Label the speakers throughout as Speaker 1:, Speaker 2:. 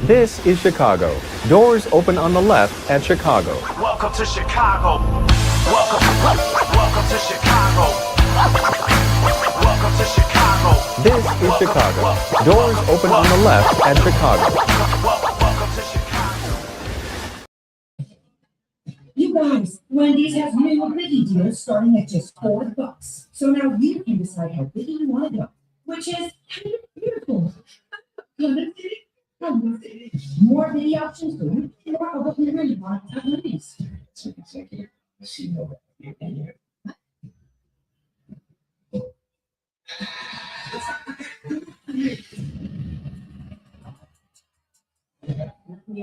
Speaker 1: This is Chicago. Doors open on the left at Chicago.
Speaker 2: Welcome to Chicago. Welcome to Chicago. Welcome to Chicago.
Speaker 1: This is Chicago. Doors open on the left at Chicago.
Speaker 2: Welcome to Chicago.
Speaker 3: You guys, Wendy's has new biggie deals starting at just $4. So now you can decide how big you want to go, which is beautiful. More video options for you, more of what we really want at Wendy's. The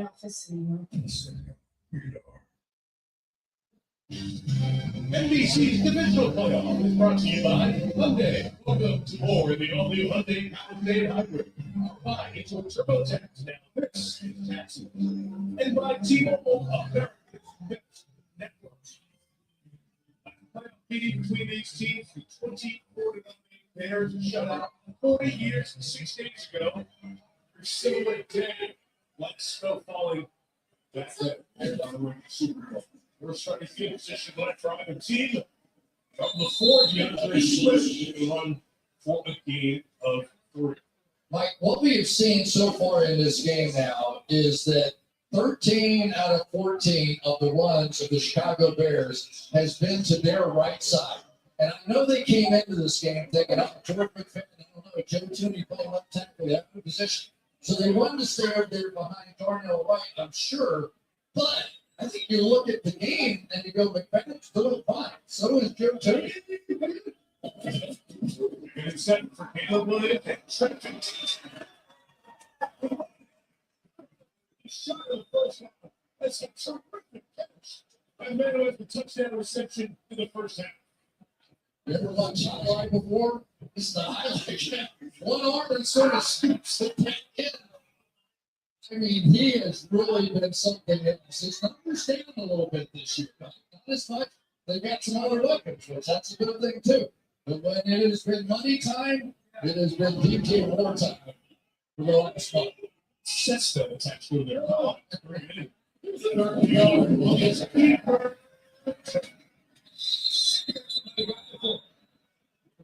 Speaker 3: office
Speaker 4: NBC's Divisional Playoff is brought to you by Hyundai. Welcome to more in the all-new Hyundai Holiday Hybrid. By into a TurboTax now. This is taxi. And by T-Mobile, America's best network. Playoff meeting between these teams, the 2049 Bears shutout 40 years and 6 days ago. Your silhouette day, like snow falling. That's it. They're on the way to the Super Bowl. We're starting field position left drive and team. From the four, DeAndre Swift to run for a gain of 3.
Speaker 5: Mike, what we have seen so far in this game now is that 13 out of 14 of the runs of the Chicago Bears has been to their right side. And I know they came into this game thinking, oh, George McVey, I don't know, Joe Tooney playing left tackle, they have no position. So they wanted to stay over there behind Darnell Wright, I'm sure. But I think you look at the game and you go, McVey's doing fine. So is Joe Tooney.
Speaker 4: And set for Caleb Williams and Trenton. Shot of the first half. That's a terrific catch. By man who has the touchdown reception in the first half.
Speaker 5: You ever watched highlight before? This is the highlight. One arm and sort of scoops the back in. I mean, he has really been something that is understanding a little bit this year. Not as much. They got some other weapons, which that's a good thing too. But when it has been money time, it has been DK war time for the last month.
Speaker 4: Sesto attached to their ball.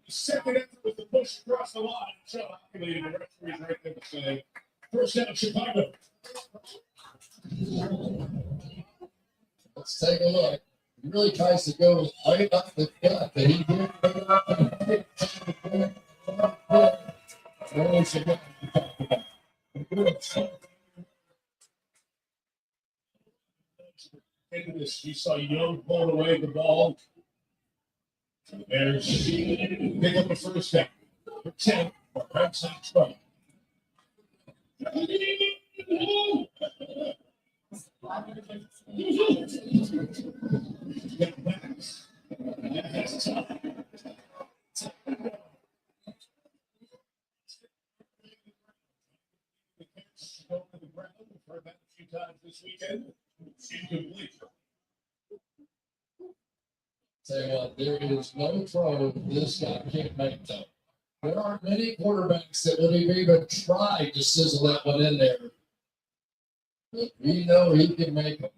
Speaker 4: Second effort with the push across the line. So calculating the referees right there to say, first down, Chicago.
Speaker 5: Let's take a look. He really tries to go right up the gut, but he did go up and pick
Speaker 4: Into this, you saw Young pulling away the ball. The Bears pick up the first down. For 10, right side 12. Heard that a few times this weekend. Incomplete.
Speaker 5: Tell you what, there is no throw this guy can't make, though. There aren't many quarterbacks that would have even tried to sizzle that one in there. But we know he can make them.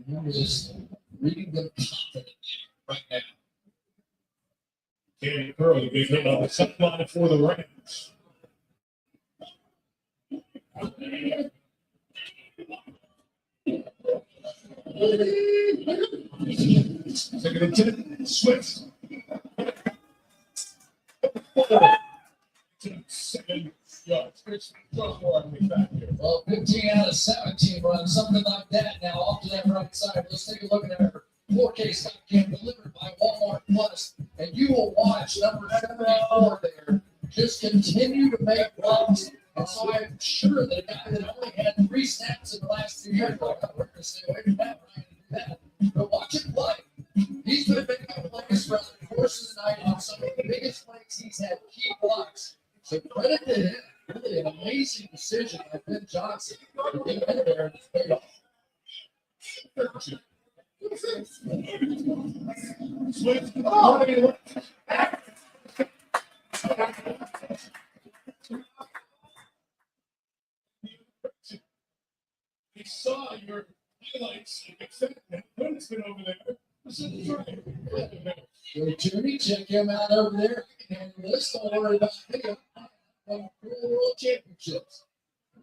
Speaker 5: He is reading them confidently right now.
Speaker 4: Candy Curley, big hit on the sideline for the Rams. Second and 10, Swift. 7 yards. It's just more on the back here.
Speaker 5: Well, 15 out of 17 runs, something like that. Now off to that right side. Let's take a look at our 4K stock cam delivered by Walmart Plus, and you will watch number 74 there just continue to make runs. And so I'm sure that a guy that only had 3 snaps in the last 2 years, like, we're going to stay away from that, we're not going to do that. But watch him play. He's been making plays throughout the course of the night on some of the biggest plays. He's had key blocks. So credit to him. Really an amazing decision by Ben Johnson to get in there and it's paid off.
Speaker 4: Swift. lights. It's been over there.
Speaker 5: So Jimmy, check him out over there. And let's don't worry about him. World Championships.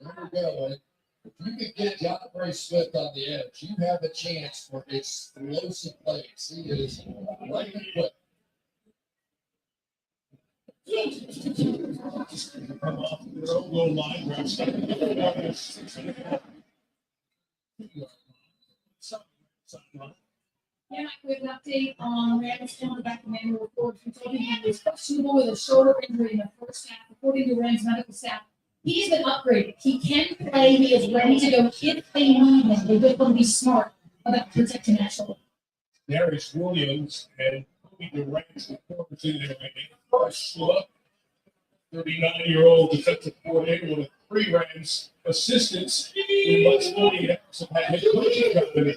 Speaker 5: There we go. And if you can get John Bray Swift on the edge, you have a chance for explosive plays. He is right equipped.
Speaker 4: Come off their own goal line.
Speaker 6: Yeah, Mike, we have an update on Rams cornerback Emmanuel Ford from Toby. He was questionable with a shoulder injury in the first half. According to Rams medical staff, he's been upgraded. He can play. He is ready to go if they need him. They just want to be smart about protecting that shoulder.
Speaker 4: Darius Williams and Kobe Durant reported in there. First look, 39-year-old defensive coordinator, one of 3 Rams assistants in much 40 years have had head coaching company.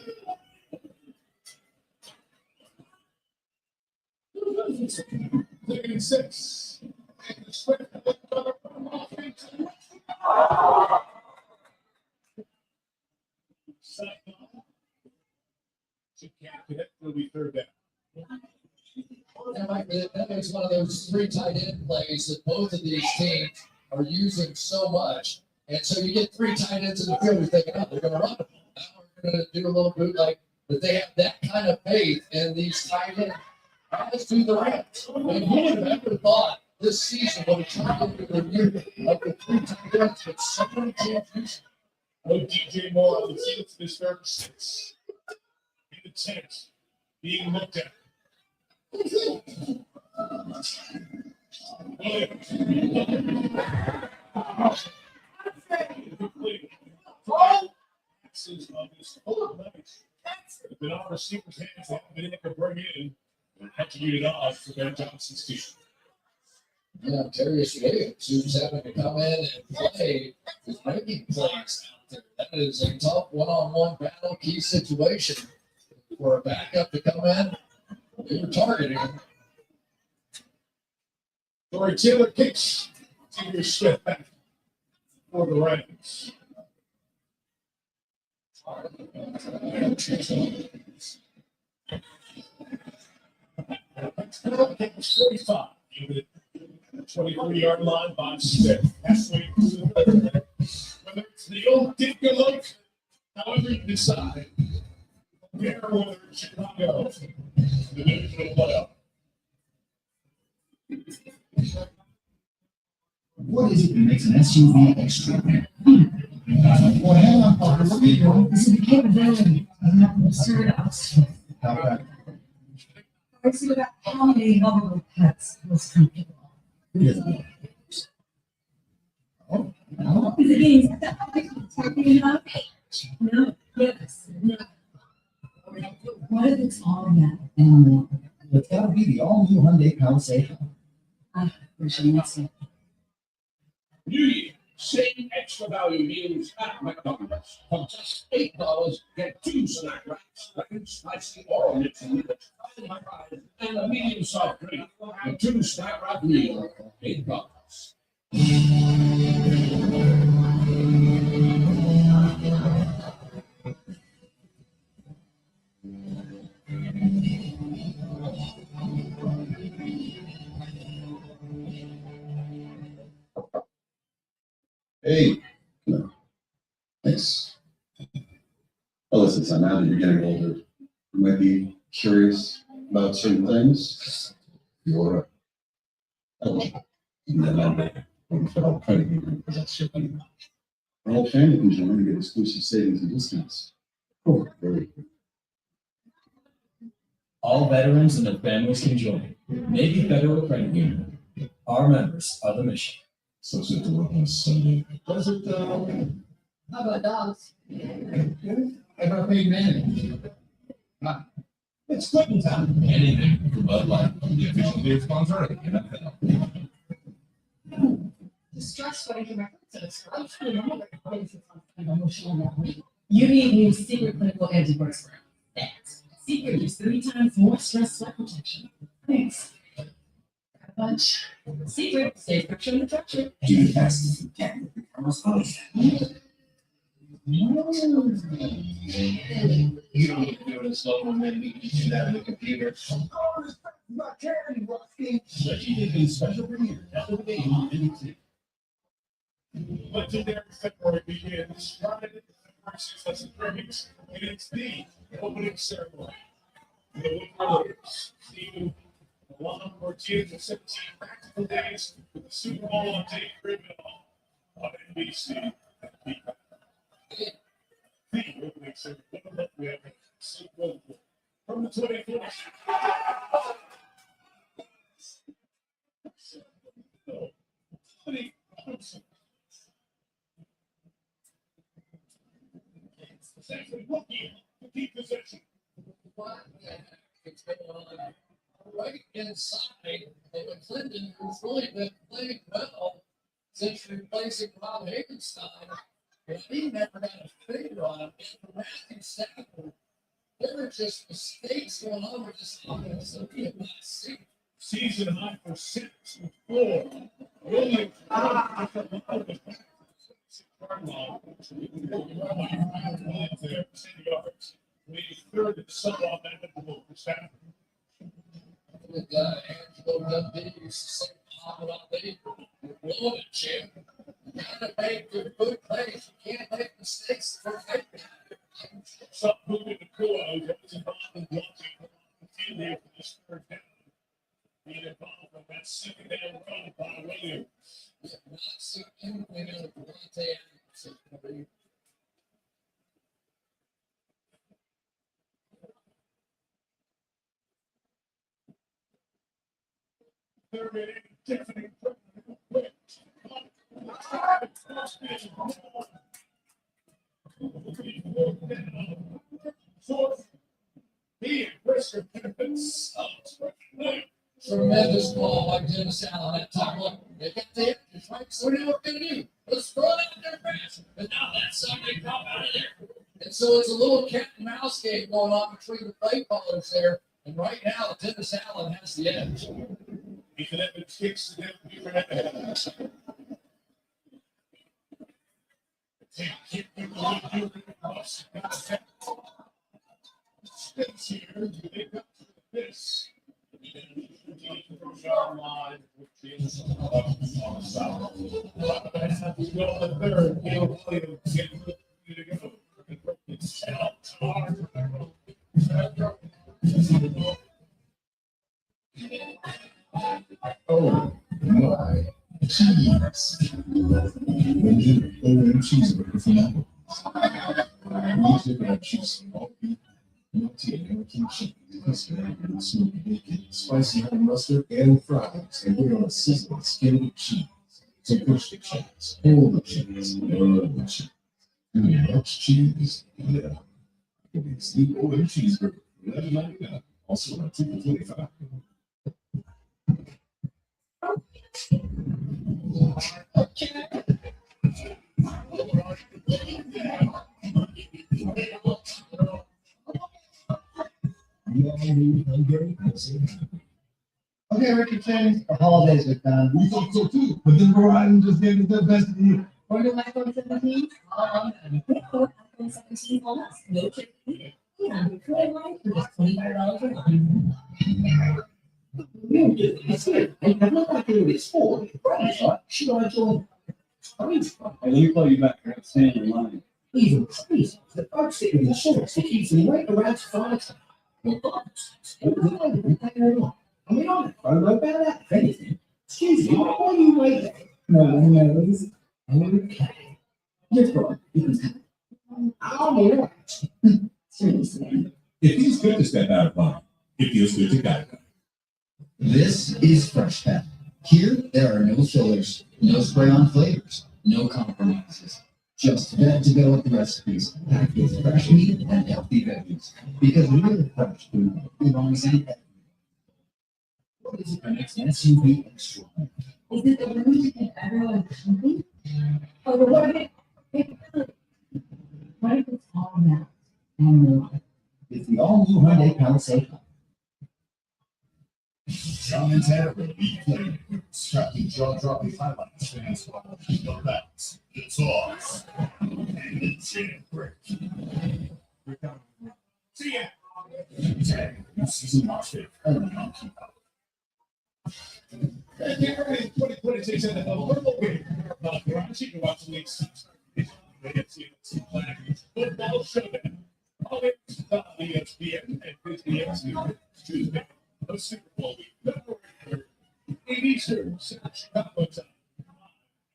Speaker 4: Third and 6. Will be third down.
Speaker 5: That makes one of those 3 tight end plays that both of these teams are using so much. And so you get 3 tight ends in the field, you're thinking, oh, they're going to run the ball. Now we're going to do a little bootleg. But they have that kind of faith in these tight ends. As do the Rams. And who would have ever thought this season would have turned into the year of the 3 tight ends, but so many teams use
Speaker 4: No DJ Moore on the field for this third and 6. In the tent, being looked at. Passes on this whole night. Have been on receivers' hands. They haven't been able to bring in. Had to get it off for Ben Johnson's team.
Speaker 5: Yeah, Darius Williams, who's having to come in and play, is making plays out there. That is a tough one-on-one battle, key situation for a backup to come in. They were targeting him.
Speaker 4: Corey Taylor kicks. Senior Smith back for the Rams. Kick was 45. 23-yard line by Smith. Halfway through the third. Whether it's the old Ditka look, however you decide. Here, whether it's Chicago, the divisional playoff.
Speaker 3: What is it that makes an SUV extraordinary? Well, hang on, Parker. What are you doing? This is the capability of an absurd obstacle. I see about how many lovable pets was comfortable. Oh, no. Is it getting talking about? No. Yes. No. What if it's all that animal? It's got to be the all-new Hyundai Palisade. Wish I knew so.
Speaker 7: New Year, same extra value meals at McDonald's. For just $8, get 2 snack wraps, like spicy or mixing with my fries, and a medium soft drink. A 2 snack wrap meal, $8.
Speaker 8: Hey, thanks. Oh, listen, son, now that you're getting older, you might be curious about certain things. You're federal credit union because that's your money. Our whole family can join to get exclusive savings and discounts. Oh, very good.
Speaker 9: All veterans and their families can join. Navy Federal Credit Union. Our members are the mission.
Speaker 8: So sit to work on Sunday.
Speaker 4: Does it,
Speaker 6: How about dogs?
Speaker 4: I got paid man. It's quitting time.
Speaker 9: Anything for Bud Light, the official beer sponsor of the NFL.
Speaker 6: The stress fighting references. You need new Secret Clinical Antiperspirant. That's Secret is 3 times more stress sweat protection. Thanks. A bunch. Secret, stay friction in the structure.
Speaker 3: Do the best you can. Almost both.
Speaker 5: You don't need to do it in slow mo, man. We can do that on the computer. But you can special premiere after the game on NBC.
Speaker 4: Legendary February begins. Friday, February 6th, that's the Grammys, and it's the opening ceremony. The winners, Stephen, Alana Martinez, and 17 practical days with the Super Bowl on tape, on NBC. The opening ceremony. We have a Super Bowl from the 24th. Keep possession.
Speaker 5: What the heck is going on? Right inside, and Clinton, who's really been playing well since replacing Rob Havenstein, but he never got a figure on him. And for Matthew Stafford, there were just mistakes going on with this offense that we have not seen.
Speaker 4: Season high for 6 and 4. Only maybe third and so on that for Stafford.
Speaker 5: With Angelo Dundee used to say, "Pop it up, baby. You're blowing it, Jim. You gotta make good plays. You can't make mistakes for making it."
Speaker 4: Some moving the core, was involved in blocking the field here for this third down. Being involved in that second down run by Williams.
Speaker 5: We have not seen anything out of Devontae Adams.
Speaker 4: Third and definitely quick. Fourth, he and Brisker Pippins.
Speaker 5: Tremendous ball by Dennis Allen at top level. They got the edges, right? So what are we going to do? Let's throw it out there fast. But now that's something come out of there. And so it's a little cat and mouse game going on between the play callers there. And right now, Dennis Allen has the edge.
Speaker 4: Ethan Evans kicks to them. This.
Speaker 8: Oh my cheese. When you own cheeseburger from Applebee's. You get cheese from all people. Cheese, smoky bacon, spicy honey mustard, and fries, and put it on a sizzling skillet of cheese. So push the cheese, hold the cheese, love the cheese. Too much cheese, yeah. It is the old cheeseburger, $11.99. Also on $2.25.
Speaker 3: Okay, Richard James, the holidays are done.
Speaker 8: We thought so too, but then Verizon just gave us the best of the year.
Speaker 3: Order iPhone 17? And iPhone 17 Plus, no chip. Yeah, we could have liked for just $25 a month. It's good. And I'm not like it was full. Right? Should I join?
Speaker 1: Hey, let me call you back. I got to stand in line.
Speaker 3: Even crazy. The bugs sit in the shorts. It keeps me right around 5 o'clock. The bugs. I mean, I'm about that. If anything. Excuse me, why are you right there? No. Okay. You're fine. You can have it. I'll be right. Seriously.
Speaker 10: It feels good to step out of line. It feels good to guide them.
Speaker 11: This is Fresh Pet. Here, there are no fillers, no spray-on flavors, no compromises. Just vet to go with the recipes, packed with fresh meat and healthy veggies. Because we're fresh food belongs in every. What is the next SUV extra?
Speaker 3: Is it the room and everyone company? Oh, what if it's all that and more?
Speaker 11: It's the all-new Hyundai Palisade.
Speaker 8: John and Tanner will be playing. Strapped in
Speaker 4: jaw-dropping highlights fans follow the bats, the toss, and the jam break. See ya. Tag, season Marsaw, only on Keep Up. And get ready, 2026 NFL Football Game. Not Garage, you can watch the league season. Football Showdown. All in on ESPN and ESPN Tuesday. The Super Bowl week, February 3rd, 8 Eastern, Chicago time.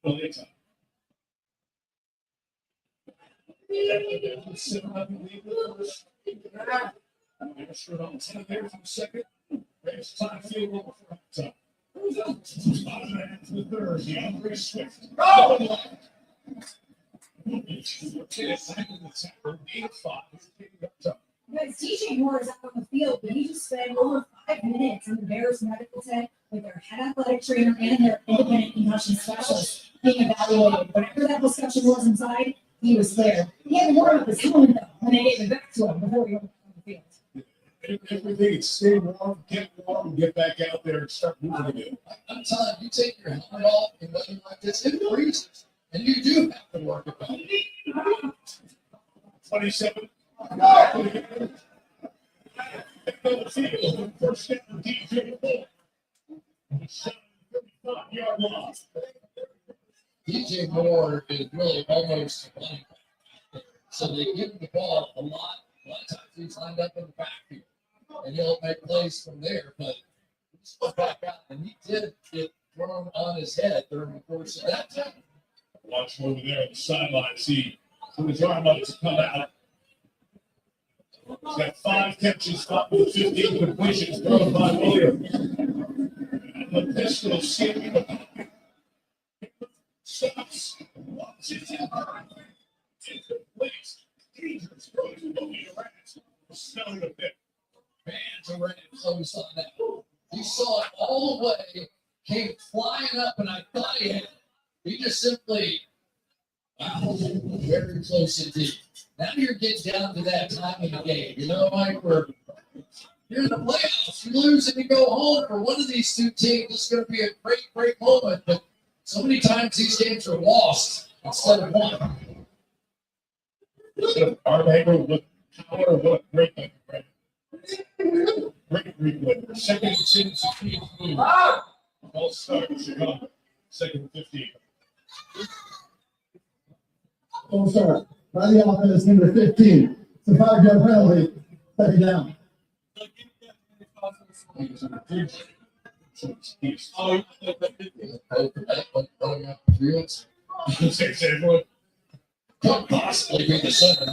Speaker 4: LA time. I'm going to shoot on 10 there for the second. Race time field goal for time. Bottom man to the third, the Andre Swift. Go!
Speaker 6: Guys, DJ Moore is up on the field, but he just spent over 5 minutes on the Bears medical tent with their head athletic trainer and their independent concussion specialist being evaluated. Whenever that discussion was inside, he was there. He had to warm up his helmet though when they gave it back to him before he went on the field.
Speaker 4: Everything is stay warm, get back out there and start moving again.
Speaker 5: I'm telling you, you take your helmet off and weather like this, it freezes. And you do have to work about it.
Speaker 4: 27. First step of DJ Moore. 35-yard line.
Speaker 5: DJ Moore is really almost running. So they give him the ball a lot. A lot of times he's lined up in the backfield. And he'll make plays from there. But he's put back out. And he did get thrown on his head during the course of that time.
Speaker 4: Watch him over there on the sideline. See who his arm up to come out. He's got 5 catches, 15 completions thrown by Williams. And the pistol skipping. Stops. Watches it. Incomplete. Dangerous throw to Willie Durant. Smelling a bit.
Speaker 5: Fans are ready to close on that. He saw it all the way, came flying up, and I thought he just simply, wow, very close indeed. Now you're getting down to that time of the game. You know, Mike, where you're in the playoffs, you lose and you go home. For one of these two teams, it's going to be a great, great moment. But so many times these games are lost instead of won.
Speaker 4: Arm angle with power. What a great thing. Great replay. Second and 16. All start Chicago. Second and 15.
Speaker 12: Full start. By the offense, number 15. It's a 5-yard penalty. Second down.
Speaker 5: Could possibly be the center.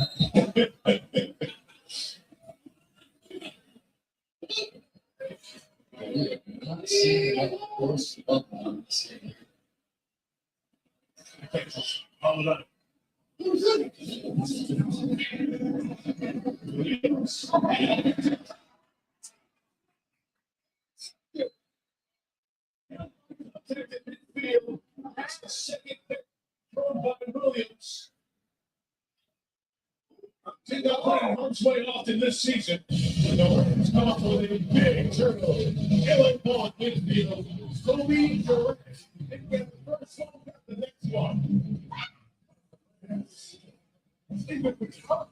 Speaker 5: Not seeing what course up on the scene.
Speaker 4: All done. That's the second pick thrown by Williams. Did not play much way often this season. The Rams come up with a big turnover. Killing ball midfield. Kobe Durant. They get the first one, got the next one. Stay with the top.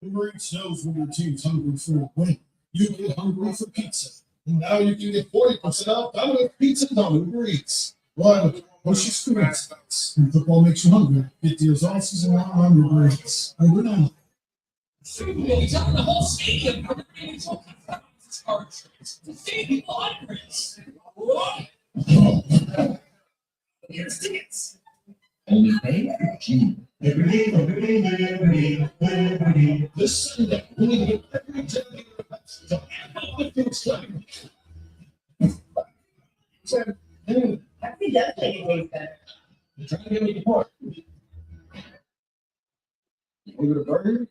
Speaker 8: Uber Eats knows when your team's hungry for a win. You get hungry for pizza. And now you can get 40% off Domino's Pizza on Uber Eats. Why look, push your screens. When football makes you hungry, get deals all season long on Uber Eats. Uber now.
Speaker 5: He's on the whole stadium. The stadium hundreds. Here's tickets.
Speaker 11: Only pay at G.
Speaker 4: This Sunday, we'll get every 10 to handle the things coming.
Speaker 3: Actually, does make it taste better.
Speaker 7: You're trying to get me to part. Over the burger?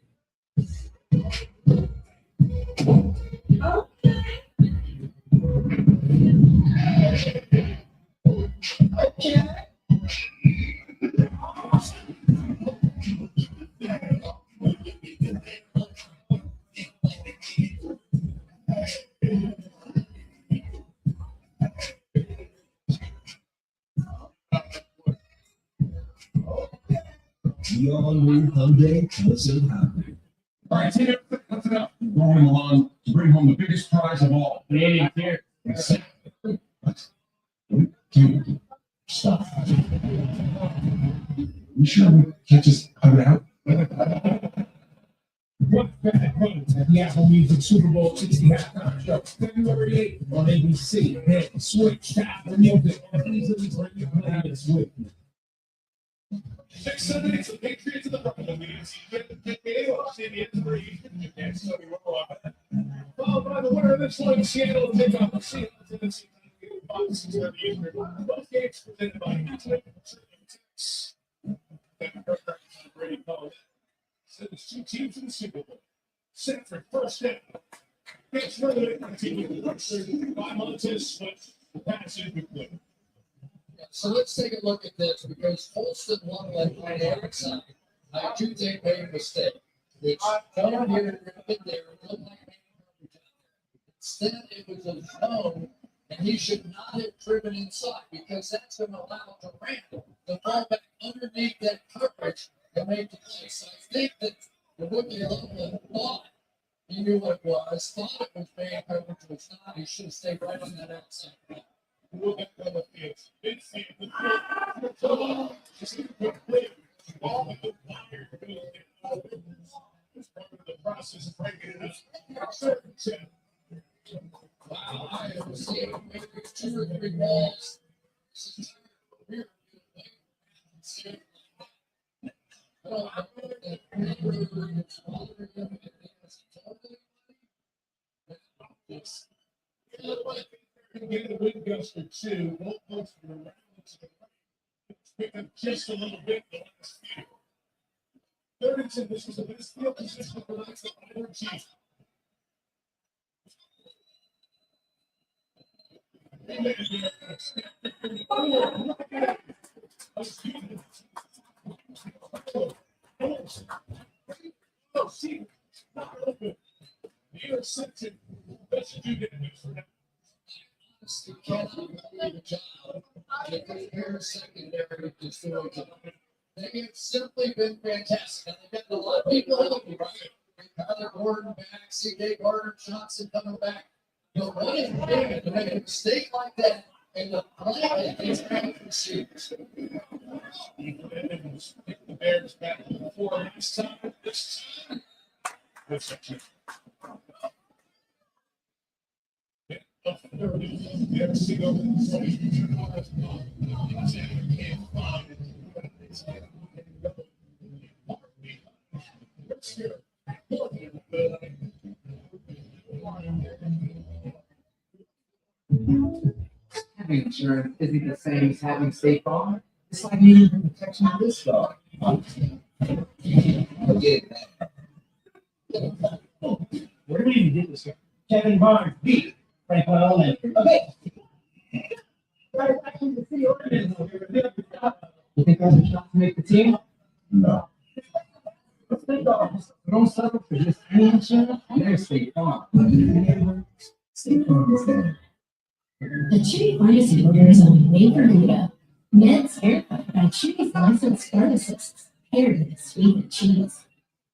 Speaker 8: Beyond New Hyundai, Casa Humilde.
Speaker 7: All right, team, that's enough. Going along to bring home the biggest prize of all. Canadian here.
Speaker 8: Dude, stop. You sure we can't just cut it out?
Speaker 4: What bad runs at the Apple Music Super Bowl 60 halftime show, February 8th on ABC. Hit switch tap the music and easily bring your playlist with you.
Speaker 7: 6 minutes, the Patriots in the front of the lead.
Speaker 4: Followed by the winner of this one, Seattle take on the Seahawks in the Both games presented by Brady College. So there's 2 teams in the Super Bowl. Sanford first down. It's really by Montez, but the pass is good.
Speaker 5: So let's take a look at this because Holston won that dynamic side. I do think made a mistake, which John here did there. Instead, it was a zone, and he should not have driven inside because that's going to allow Durant to fall back underneath that coverage and make the play. So I think that the rookie Loveland thought he knew what it was, thought it was man coverage, was not. He should have stayed right on that outside.
Speaker 4: We'll get on the field. It's all of the wire is part of the process of breaking it up.
Speaker 5: Wow, I have seen maybe 2 or 3 balls.
Speaker 4: Get the wind gust or 2, won't post for around pick up just a little bit the last few. Third, this was a best field position for the other team. The interception, best you get for now.
Speaker 5: You cannot believe a job that the air secondary is doing tonight. They have simply been fantastic. And they've got a lot of people healthy, right? Tyler Gordon back, C.J. Gardner Johnson coming back. But what is big to make a mistake like that and the play is out of receivers?
Speaker 4: The Bears back to the 4 this time.
Speaker 13: Having insurance isn't the same as having State Farm. It's like needing the protection of this dog. Forget that.
Speaker 12: Where do we even get this guy? Kevin Barnes beat Franklin Elementary. Okay. Right back in the city ordinance.
Speaker 13: You think there's a shot to make the team?
Speaker 8: No.
Speaker 13: Let's think about it. Don't settle for just any insurance. There's State Farm. State Farm is there.
Speaker 14: The Chewy Pharmacy order is on the way for Buddha. Meds verified by Chewy's licensed pharmacists, paired with sweet and cheese.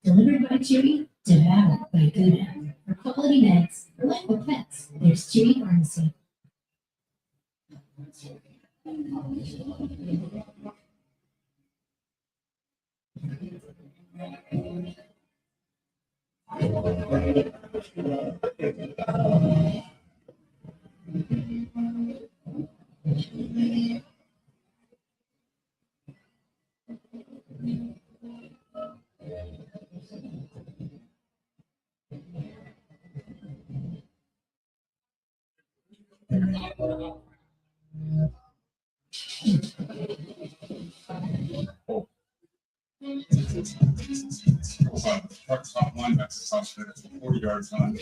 Speaker 14: Delivered by Chewy, devoured by Buddha. For quality meds, for life with pets, there's Chewy Pharmacy.
Speaker 8: Top line, that's the top there, 40 yards on.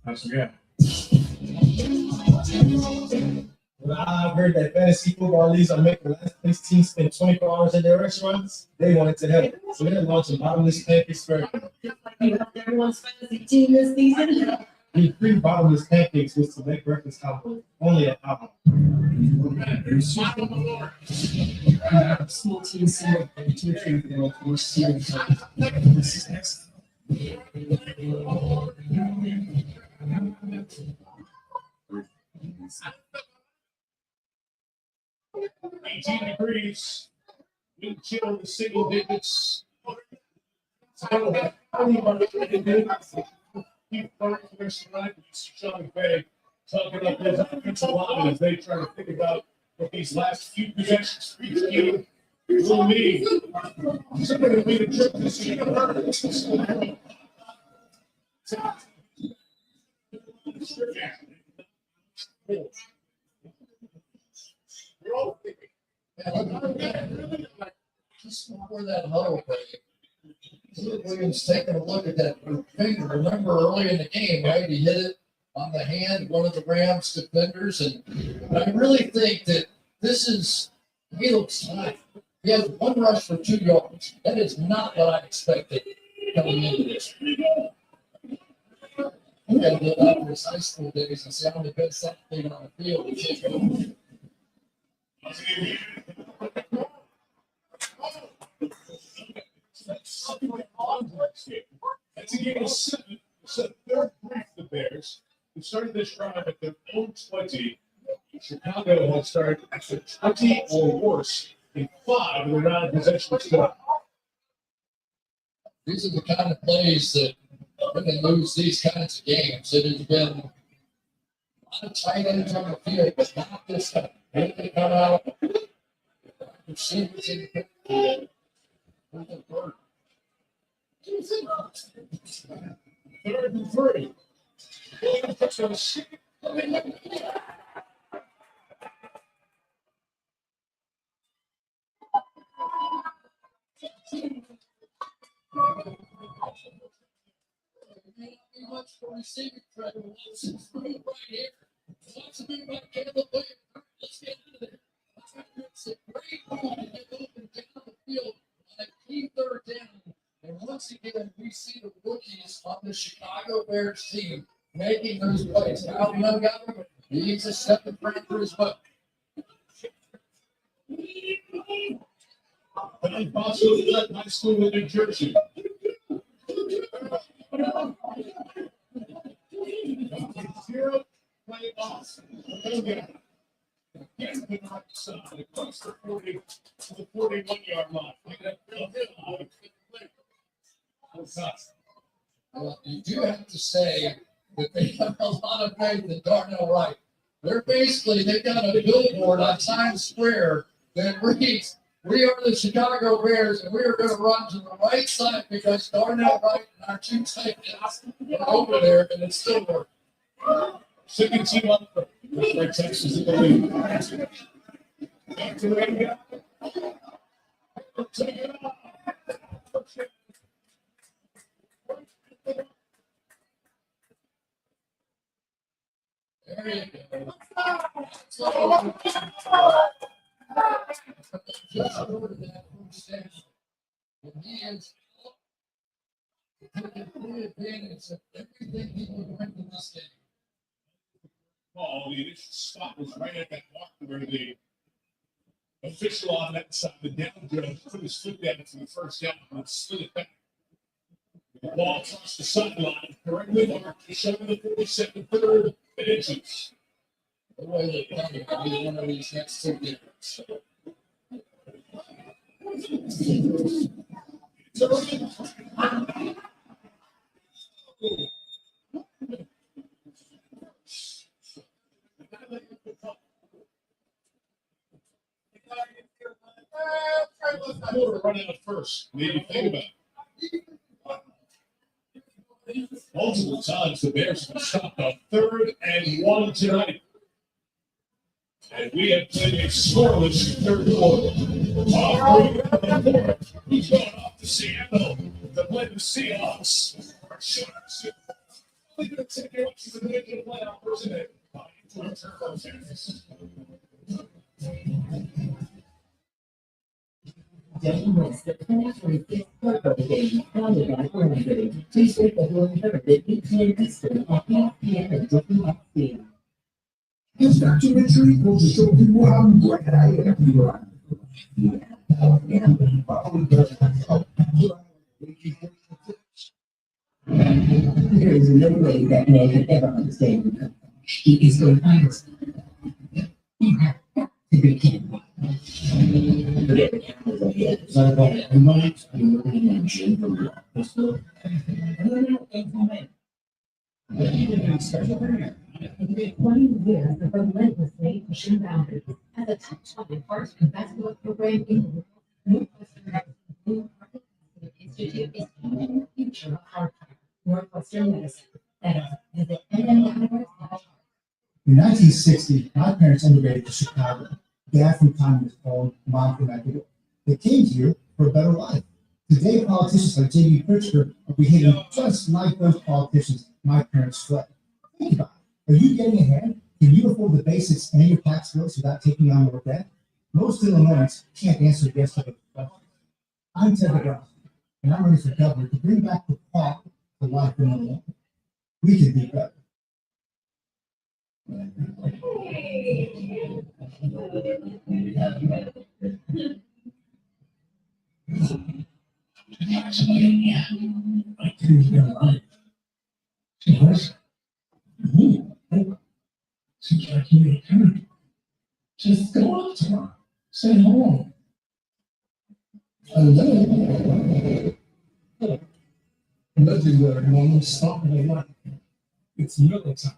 Speaker 8: That's good.
Speaker 12: Well, I've heard that fantasy football leagues are making last place teams spend 24 hours in their restaurants. They want it to help. So they're launching bottomless pancakes for
Speaker 3: Everyone's fantasy team this season.
Speaker 12: Need free bottomless pancakes with select breakfast combos. Only at Apple.
Speaker 3: Small team single and two girl for series.
Speaker 4: degrees. Wind chill in the single digits. Keep working for this tonight. Shayne McVey talking up his offensive line as they try to think about what these last few possessions for each game will mean. Somebody will be the trip to see
Speaker 5: Just before that huddle break, Williams taking a look at that finger. Remember early in the game, right? He hit it on the hand, one of the Rams defenders. And I really think that this is, he looks fine. He has one rush for 2 yards. That is not what I expected coming into this. We got to go out for his high school days and see how many best something on the field.
Speaker 4: That's a game of 7. It's the third half of the Bears. We started this drive at their own 20. Chicago has started at the 20 or worse in 5 of their non-possession stuff.
Speaker 5: These are the kind of plays that when they lose these kinds of games, it has been a lot of tight ends on the field, but not this time. They come out, receivers in the field.
Speaker 4: Third and 3.
Speaker 5: Much for receiving credit. Right here. Lots of big back Caleb Williams. Let's get into there. It's a great move to get open down the field on a key third down. And once again, we see the rookies on the Chicago Bears team making those plays. Kyle Montgomery, he's a step in front for his butt.
Speaker 4: Don Bosco led high school in New Jersey. Zero play off. Across the 40 to the 41-yard line.
Speaker 5: Well, you do have to say that they have a lot of faith in Darnell Wright. They've got a billboard on Times Square that reads, "We are the Chicago Bears, and we are going to run to the right side because Darnell Wright and our 2 tight ends are over there," and it's still working.
Speaker 4: Second team up for Texas in the league. Back to the guy. Take it off.
Speaker 5: There you go. Just over that first down. And he is taking full advantage of everything he would bring to this game.
Speaker 4: Ball, the initial spot was right at that mark where the official on that side, the down judge, put his foot down for the first down and slid it back. The ball across the sideline, correctly marked, showing the 47 third inches.
Speaker 5: The way they're coming, it'll be one of these next 2 games.
Speaker 4: quarter run out first. Maybe think about it. Multiple times the Bears have stopped on 3rd and 1 tonight. And we have played a scoreless third quarter. He's going off to Seattle to play the Seahawks. Sharks. Only going to take care of the division playoff presented by Turbo Texas.
Speaker 3: Don't miss the 2026 football game founded by Orlando. Tuesday, February 3rd at 8 p.m. Eastern at 8 p.m. at WXC.
Speaker 8: This documentary will just show people how great I am.
Speaker 3: There is no way that man could ever understand you. He is so honest. You have got to be kidding me. Forget the cameras up here. It's not about it. I'm looking at Jim from the office. But you didn't special for him.
Speaker 14: It did 20 years of relentlessly pushing boundaries. As a top topic varsity basketball program in Northwestern Institute is changing the future of our Northwestern medicine. That is, visit NMI.org.
Speaker 12: In 1960, my parents immigrated to Chicago. Dad from time was home, mom from Ecuador. They came here for a better life. Today, politicians like J.B. Pritzker are behaving just like those politicians my parents fled. Think about it. Are you getting ahead? Can you afford the basics and your tax bills without taking on more debt? Most Illinoisans can't answer yes to those questions. I'm Ted McGrath, and I'm running for governor to bring back the path to life in Illinois. We can be better.
Speaker 8: I didn't realize. Seems like you made time. Just go up to her. Say hello. Hello. Legendary moment. Stop the light. It's middle time.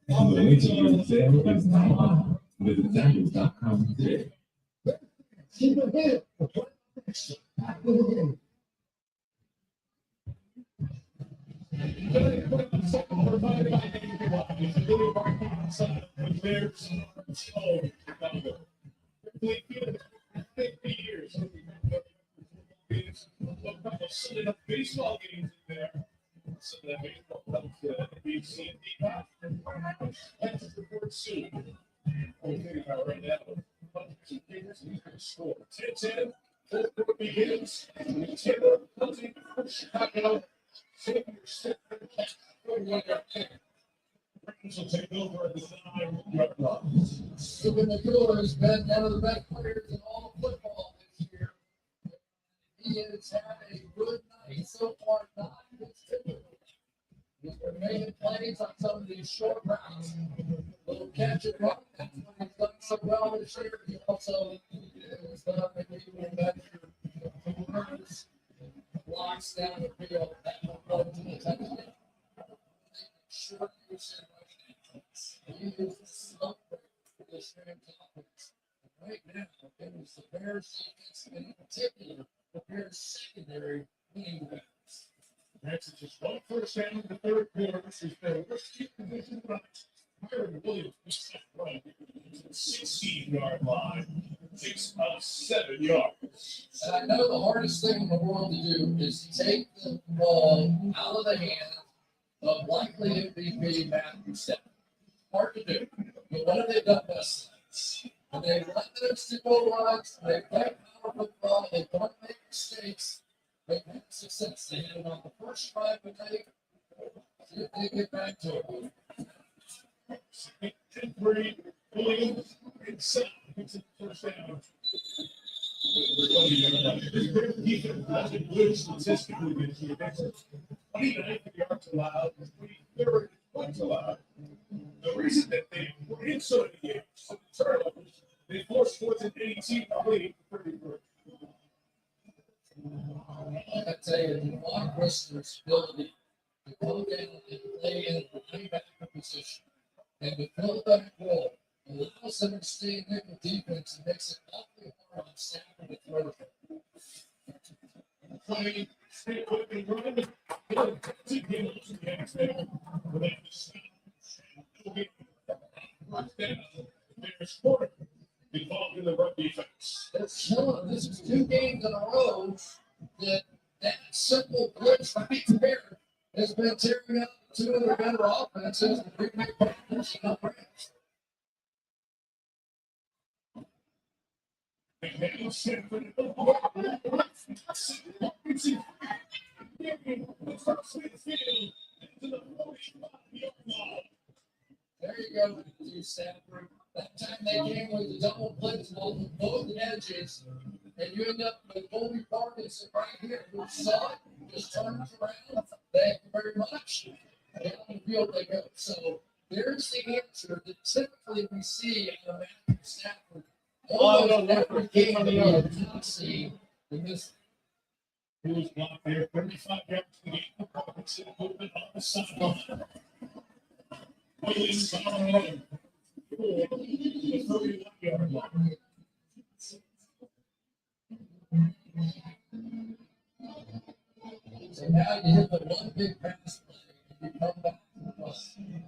Speaker 10: The interview sale is now on. Visit Sandals.com today.
Speaker 8: Keep it here.
Speaker 4: Baseball games in there. So that baseball comes to B, C, and D. That's the fourth seed. I'm thinking about right now. Some figures and he's going to score. 10-10. Fourth quarter begins. Taylor comes in for Chicago. Senior set for the catch. 41-yard kick. Rams will take over at the 9-yard line.
Speaker 5: Skipping the cooler has been one of the best players in all of football this year. He has had a good night so far, not his typical. He's been making plays on some of these short routes. Little catch and run. That's when he's done so well this year. He also has done maybe measure blocks down the field. That will go to the touchdown. Short use and he is the smoke break for this Rams offense. Right now, it was the Bears defense, and in particular, the Bears secondary winning the bats.
Speaker 4: That's just one first down in the third quarter. This is their worst kick position right. Myron Williams was right. 16-yard line. 6 of 7 yards.
Speaker 5: And I know the hardest thing in the world to do is take the ball out of the hands of likely MVP Matthew Stafford. Hard to do. But what have they done best? And they let those two go runs. They play power football. They don't make mistakes. They've had success. They had it on the first drive of the day. See if they get back to it.
Speaker 4: 10-3. Williams inside. Gets it first down. Defense hasn't good statistically this year. That's 29th yards allowed, 23rd points allowed. The reason that they were in so many games, so the turnovers, they forced more than any team to lead for 33.
Speaker 5: I tell you, Devon Whistler's ability come down and play in the linebacker position. And to fill that role allows them to stay in nickel defense and makes it awfully hard on Stafford to throw.
Speaker 4: Playing, stay quickly running. There's sport involved in the run defense.
Speaker 5: That's killing. This is 2 games in a row that simple blitz right there has been tearing up 2 of their better offenses. The big partners and the Rams. There you go, you Stafford. That time they came with the double blitz on both edges, and you end up with Colby Vargas right here who saw it, just turns around. Thank you very much. Down the field they go. So there's the answer that typically we see on the Matthew Stafford. Almost every game on the other top seed in this.
Speaker 4: He was blocked there, 35 yards to the game. Robinson movement on the sideline. Williams on the run. 31-yard line.
Speaker 5: So now you hit the one big pass play and you come back to the bus.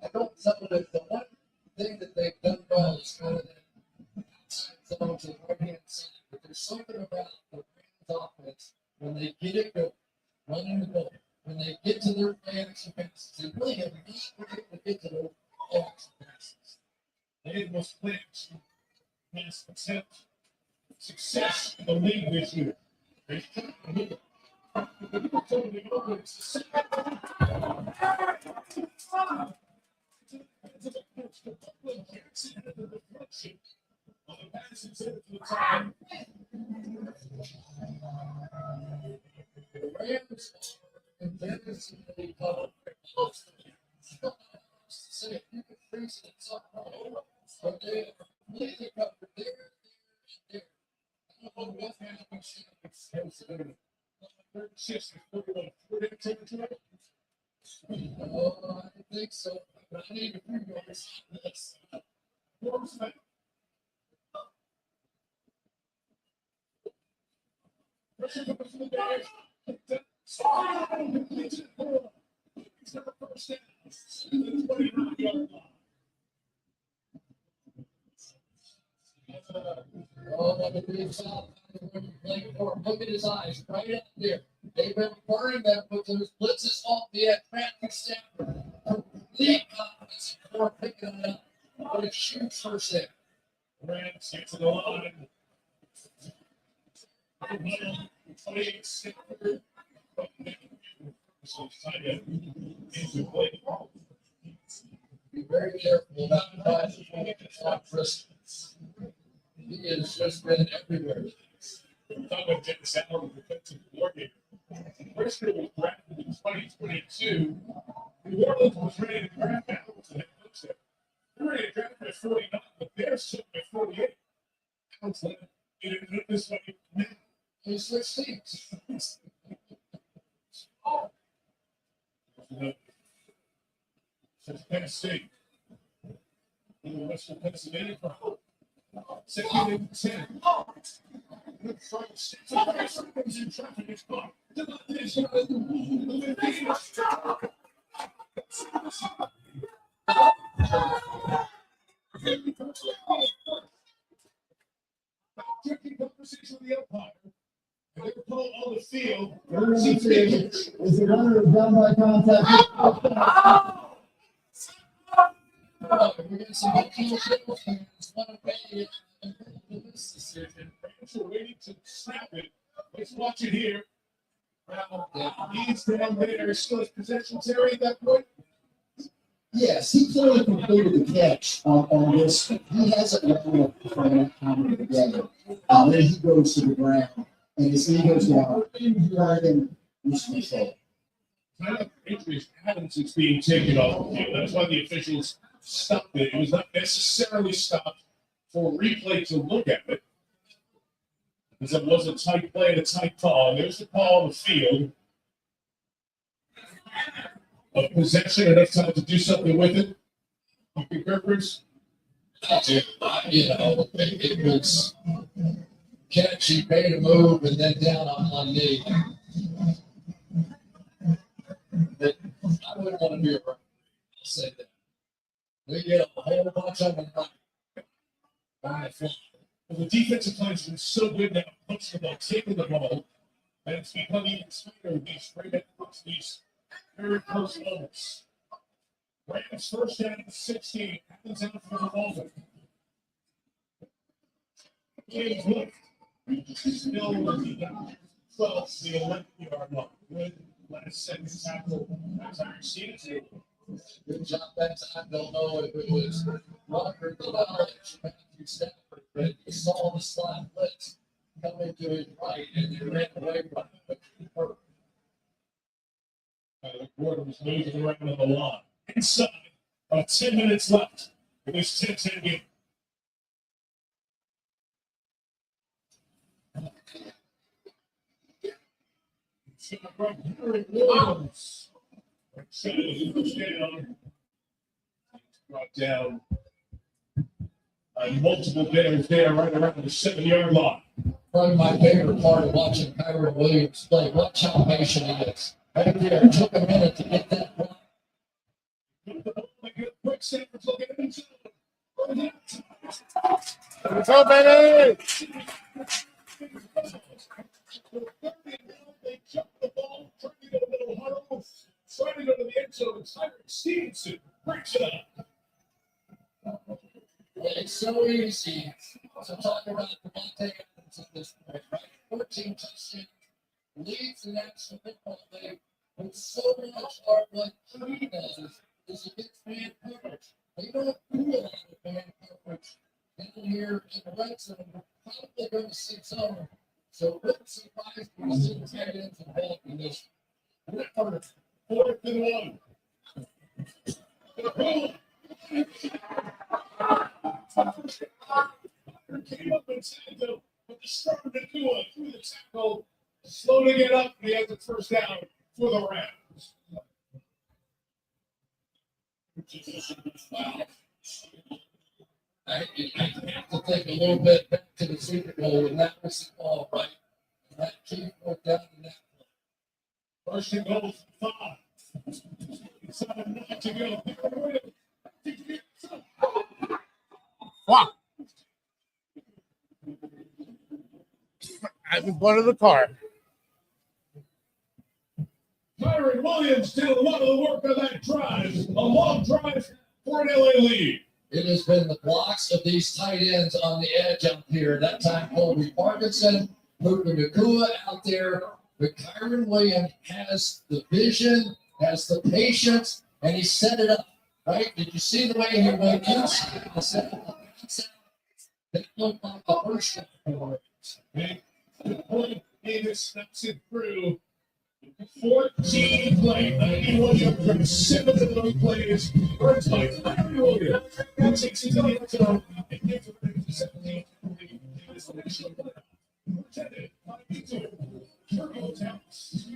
Speaker 5: I don't know that the one thing that they've done well is kind of that outside zone to the right hand side. But there's something about the Rams offense when they get it going, running the ball, when they get to their play action passes, they really have not been able to get to their play action passes.
Speaker 4: They had most players pass attempt success in the league this year. They
Speaker 5: I think so. But I need to figure out this. Oh, the big shot. Look at his eyes right up there. They've been burning them with those blitzes off the Matthew Stafford. Complete confidence for picking it up. What a huge first down.
Speaker 4: Rams get to the line.
Speaker 5: Be very careful about the pass. He has just been everywhere.
Speaker 4: Talk about Dennis Allen, defensive coordinator. Brisker was drafted in 2022. New Orleans was ready to draft Allen as the head coach there. They were ready to draft him at 49, but they're sitting at 48. Allen's like, it ended this way.
Speaker 5: He switched teams.
Speaker 4: Since Penn State. In Western Pennsylvania for hope. Second and 10. Conversation with the umpire. And they were told on the field.
Speaker 12: Is the runner down by contact?
Speaker 5: We're going to see what Keel Shipple fans want to pay this decision.
Speaker 4: Rams are waiting to snap it. Let's watch it here. He's down there. Still his possession area at that point.
Speaker 11: Yes, he clearly completed the catch on this. He hasn't run up for that time together. Then he goes to the ground, and his knee goes down. And
Speaker 4: Injuries haven't since being taken off the field. That's why the officials stopped it. It was not necessarily stopped for replay to look at it. Because it was a tight play and a tight call. And there's the call on the field. of possession, enough time to do something with it? You concur, Bruce?
Speaker 5: You know, it was catchy, made a move, and then down on one knee. But I wouldn't want to be around. I'll say that. We get a whole bunch of them.
Speaker 4: Well, the defensive line has been so good now, punching the ball, taking the ball, and it's become even sweeter with these these very close moments. Rams first down at 16, happens out for the moment. Game's left. Still looking at 12 to the 11-yard line. Good last second tackle. That's how you see it.
Speaker 5: Good job that time. Don't know if it was Walker, the knowledge, Matthew Stafford, but he saw the slot blitz coming to his right and he ran away from it.
Speaker 4: Gordon was moving around on the line. Inside, about 10 minutes left in this 10-10 game. Williams. Brought down multiple players there right around the 7-yard line.
Speaker 5: Probably my favorite part of watching Kyron Williams play. Watch how patient he is. Right there, it took a minute to get that block.
Speaker 4: Quick Sanford's looking at himself.
Speaker 13: Let's go, baby!
Speaker 4: They jump the ball, trying to get a little huddle, trying to go to the end zone. Tyron Stevenson breaks it up.
Speaker 5: It's so easy to talk about Devontae Adams at this point, right? 14 touchdowns, leads the National Football League with so much hard work. He does is a big fan coverage. They don't do a lot of fan coverage down here in the red zone. We're probably going to see some. So it wouldn't surprise me to see the tight ends involved in this.
Speaker 4: Fourth and 1. Came up inside though, but the strong Nakua through the tackle, slow to get up, and he has a first down for the Rams.
Speaker 5: I have to think a little bit back to the Super Bowl, and that was the call, right? And that key broke down in that play.
Speaker 4: First and goal, 5. 7 to go.
Speaker 13: Wow. I've been part of the car.
Speaker 4: Kyron Williams did a lot of the work on that drive. A long drive for an LA lead.
Speaker 5: It has been the blocks of these tight ends on the edge out here. That time, Colby Parkinson, Luka Nakua out there. But Kyron Williams has the vision, has the patience, and he set it up, right? Did you see the way he went inside? It looked like a first for it.
Speaker 4: Davis snaps it through. 14 play, 91 yards from 7 of those plays. Burns by Kyron Williams. He takes it to the end zone and gets it to 17. Davis initially protected by Peter. Turbo taps.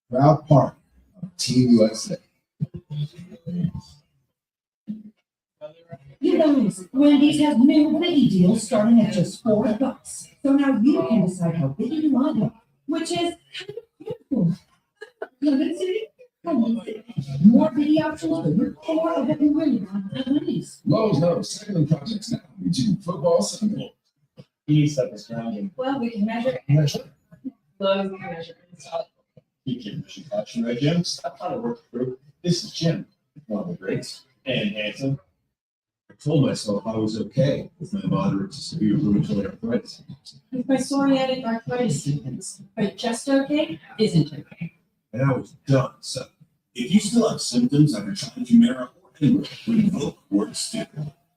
Speaker 11: Proud part of Team USA.
Speaker 3: You guys, Wendy's has new biggie deals starting at just $4. So now you can decide how big you want them, which is kind of beautiful. Love it, city? Come on, city. More biggie options for your core of what you really want at Wendy's.
Speaker 8: Lowe's knows cycling projects now into football cycling.
Speaker 9: Ease up the surrounding.
Speaker 6: Well, we can measure. Lowe's can measure.
Speaker 10: You can fashion, right, Jim? Stop trying to work through. This is Jim, one of the greats, and handsome. I told myself I was okay with my moderate to severe rheumatoid arthritis.
Speaker 3: With my psoriatic arthritis symptoms, but just okay isn't okay.
Speaker 8: And I was done. So if you still have symptoms after trying Humira or Revoke works too.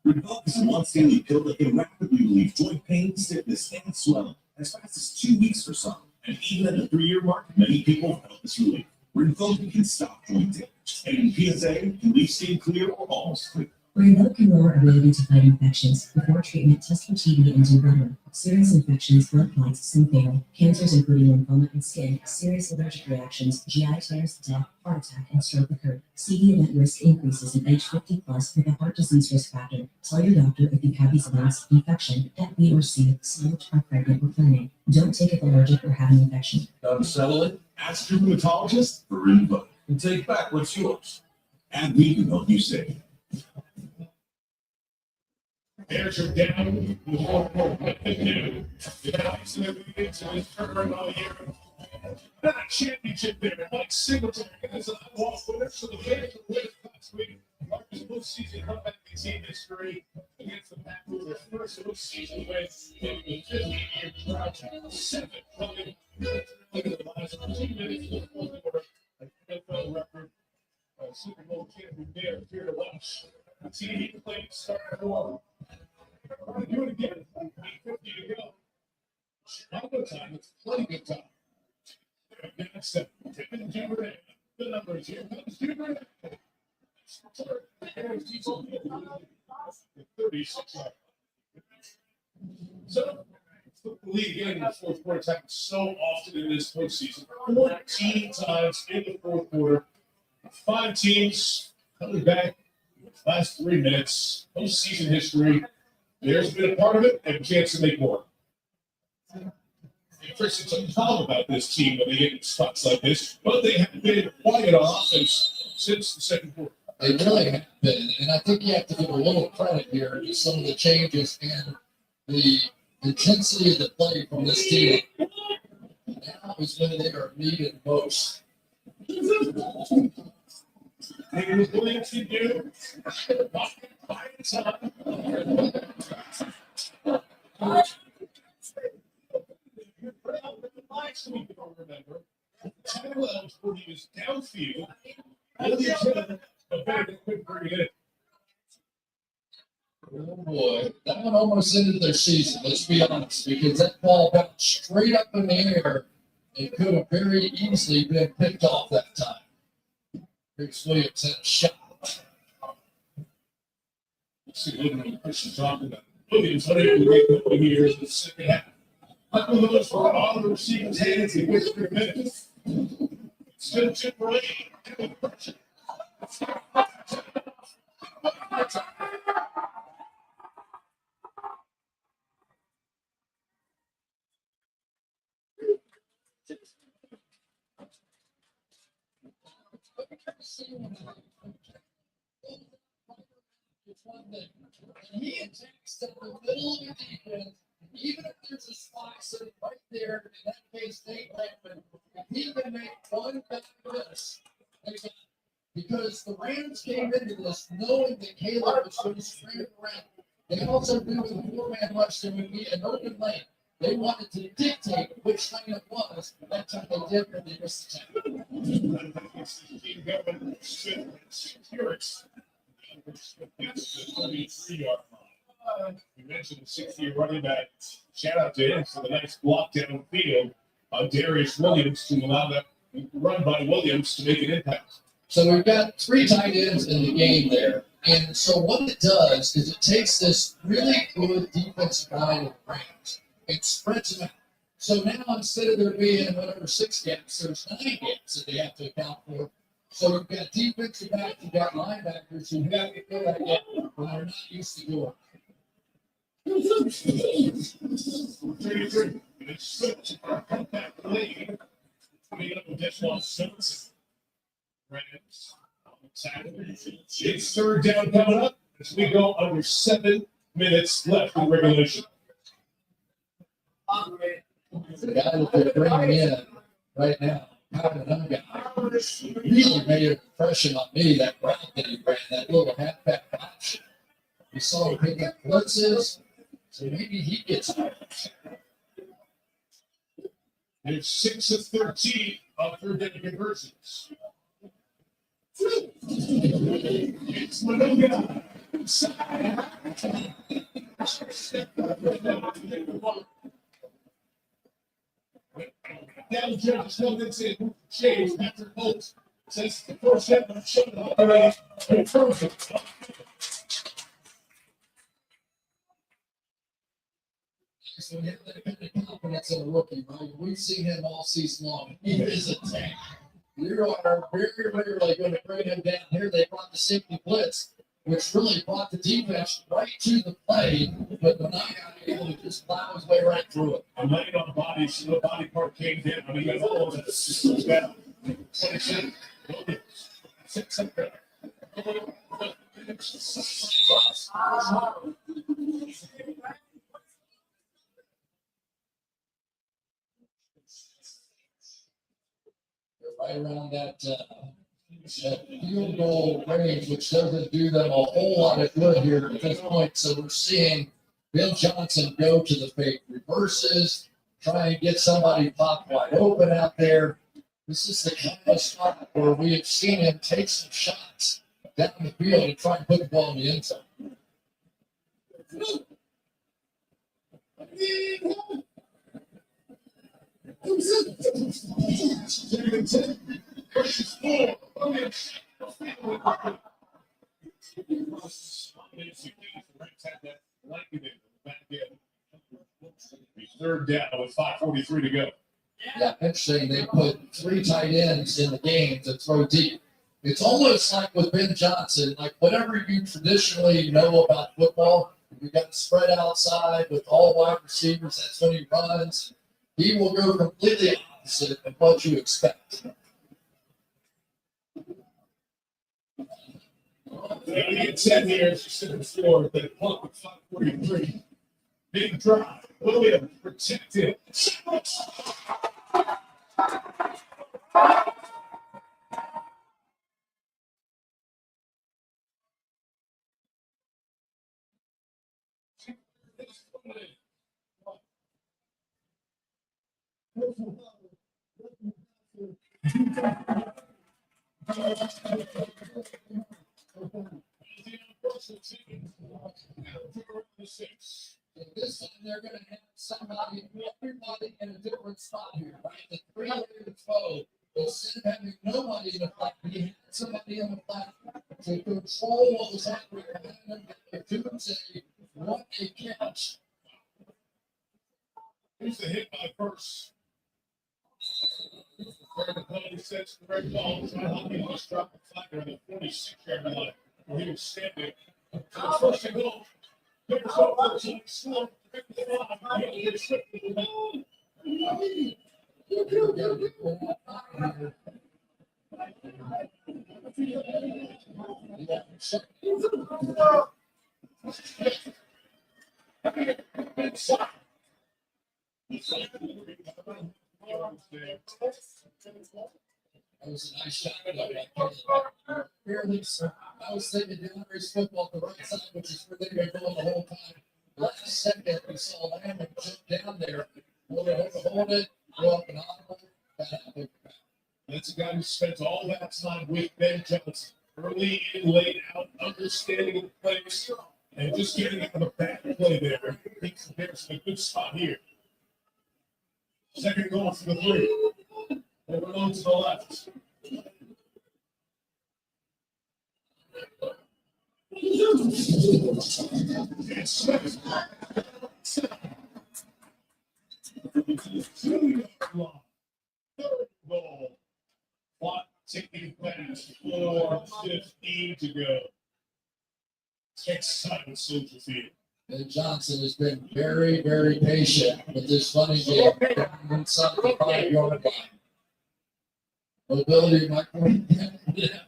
Speaker 8: Revoke is a once daily pill that can rapidly relieve joint pain, stiffness, and swelling as fast as 2 weeks for some. And even at the 3-year mark, many people have felt this relief. Revoke can stop joint damage. And PSA can leave skin clear or almost clear.
Speaker 3: Revoke can lower ability to fight infections. Before treatment, test for TB and do better. Serious infections, blood clots, some fatal. Cancers including lymphoma and skin, serious allergic reactions, GI tears, death, heart attack, and stroke occur. CV event risk increases in age 50 plus with a heart disease risk factor. Tell your doctor if you have these events, infection, Hep B or C, smoked, are pregnant, or planning. Don't take if allergic or have an infection.
Speaker 8: Done settling? Ask your rheumatologist for Revoke. And take back what's yours. And we can help you save.
Speaker 4: Bears are down in the fourth quarter. What they do? They've been icing their leads and it's turned all year. Not a championship there. Mike Singletary is an off winner, so the Bears will win last week. Largest postseason comeback in team history against the Packers. Their first postseason win in the 15-year drought. 7 coming. Look at the last 2 minutes of the fourth quarter. An NFL record. Super Bowl champion Bears here to watch. The team he played started for. We're going to do it again. 8:50 to go. Chicago time. It's plenty of time. Next up, Devin Duvernay. The numbers here. Comes Duvernay. 36. So, the league getting in the fourth quarter time so often in this postseason. 14 times in the fourth quarter. 5 teams coming back in the last 3 minutes. Postseason history. There's been a part of it and a chance to make more. Chris, it's a calm about this team when they get in spots like this, but they have been quiet on offense since the second quarter.
Speaker 5: They really have been, and I think you have to give a little credit here to some of the changes and the intensity of the play from this team. Now is when they are needed most.
Speaker 4: They were going to do by time. Last week, if I remember, Tyler when he was downfield, Williams a better couldn't bring it in.
Speaker 5: Oh boy, that one almost ended their season, let's be honest, because that ball bounced straight up in the air. It could have very easily been picked off that time. Chris Williams had a shot.
Speaker 4: See, looking at Christian talking about Williams unable to get going here in the second half. Michael Lewis for all the receivers' hands in which 3 minutes. Still Chip Ray.
Speaker 5: And he attacks at the middle of the defense, even if there's a spot sitting right there, in that case, Nate Lackman, if he can make one bad miss, because the Rams came into this knowing that Caleb was going to screen around. They also knew with a 4-man rush there would be an open lane. They wanted to dictate which lane it was. That time they did, and they missed the time.
Speaker 4: You mentioned the 60-year running back. Shout out to him for the nice block downfield on Darius Williams to allow that run by Williams to make an impact.
Speaker 5: So we've got 3 tight ends in the game there. And so what it does is it takes this really good defensive line of the Rams and spreads them out. So now instead of there being whatever 6 gaps, there's 9 gaps that they have to account for. So you've got defensive backs, you've got linebackers who have to fill that gap when they're not used to doing it.
Speaker 4: 33. It's such a compact lead. Coming up with this one, Simpson. Rams. It's third down coming up as we go under 7 minutes left in regulation.
Speaker 5: The guy that they're bringing in right now, really made an impression on me, that route that he ran, that little halfback option. We saw him pick up blitzes, so maybe he gets out.
Speaker 4: It's 6 of 13 on third down conversions. It's the new guy. Now judge Snowden's in Shayne after Holt says the first set of shut up already. Perfect.
Speaker 5: So we have that kind of confidence in a rookie, right? We've seen him all season long. He is a tank. You are very rarely going to bring him down here. They brought the safety blitz, which really brought the defense right to the play, but the guy able to just plow his way right through it.
Speaker 4: I'm laying on the body, so the body part came down. I mean, that's all of it. Just goes down. 27. Six up there.
Speaker 5: Right around that field goal range, which doesn't do them a whole lot of good here at this point. So we're seeing Bill Johnson go to the fake reverses, try and get somebody pop wide open out there. This is the kind of spot where we have seen him take some shots down the field and try and put the ball in the end zone.
Speaker 4: Third down with 5:43 to go.
Speaker 5: Yeah, interesting. They put 3 tight ends in the game to throw deep. It's almost like with Ben Johnson, like whatever you traditionally know about football, you got spread outside with all wide receivers, that's when he runs. He will go completely opposite of what you expect.
Speaker 4: It's 10 here, she said before, that clock with 5:43. Big drive. Williams protected.
Speaker 5: This time they're going to have everybody in a different spot here, right? The 3-layered foe, instead of having nobody in the flat, he had somebody in the flat to control what was happening behind them. Say, what a catch.
Speaker 4: Here's the hit by First. The penalty sets the red ball. He must drop the flag on the 46-yard line where he was standing. First and goal.
Speaker 5: That was a nice shot. I was thinking DeAndre's football at the right side, which is where they were going the whole time. Last second, we saw Landon jump down there, hold it, go up and audible.
Speaker 4: That's a guy who spent all that time with Ben Johnson, early in, late out, understanding the plays, and just getting out of a bad play there. I think there's a good spot here. Second goal for the 3. They went on to the left. Goal. Clock ticking fast. 4:15 to go. Takes time with Soldier Field.
Speaker 5: Ben Johnson has been very, very patient with this funny game inside the 5-yard line. Mobility might have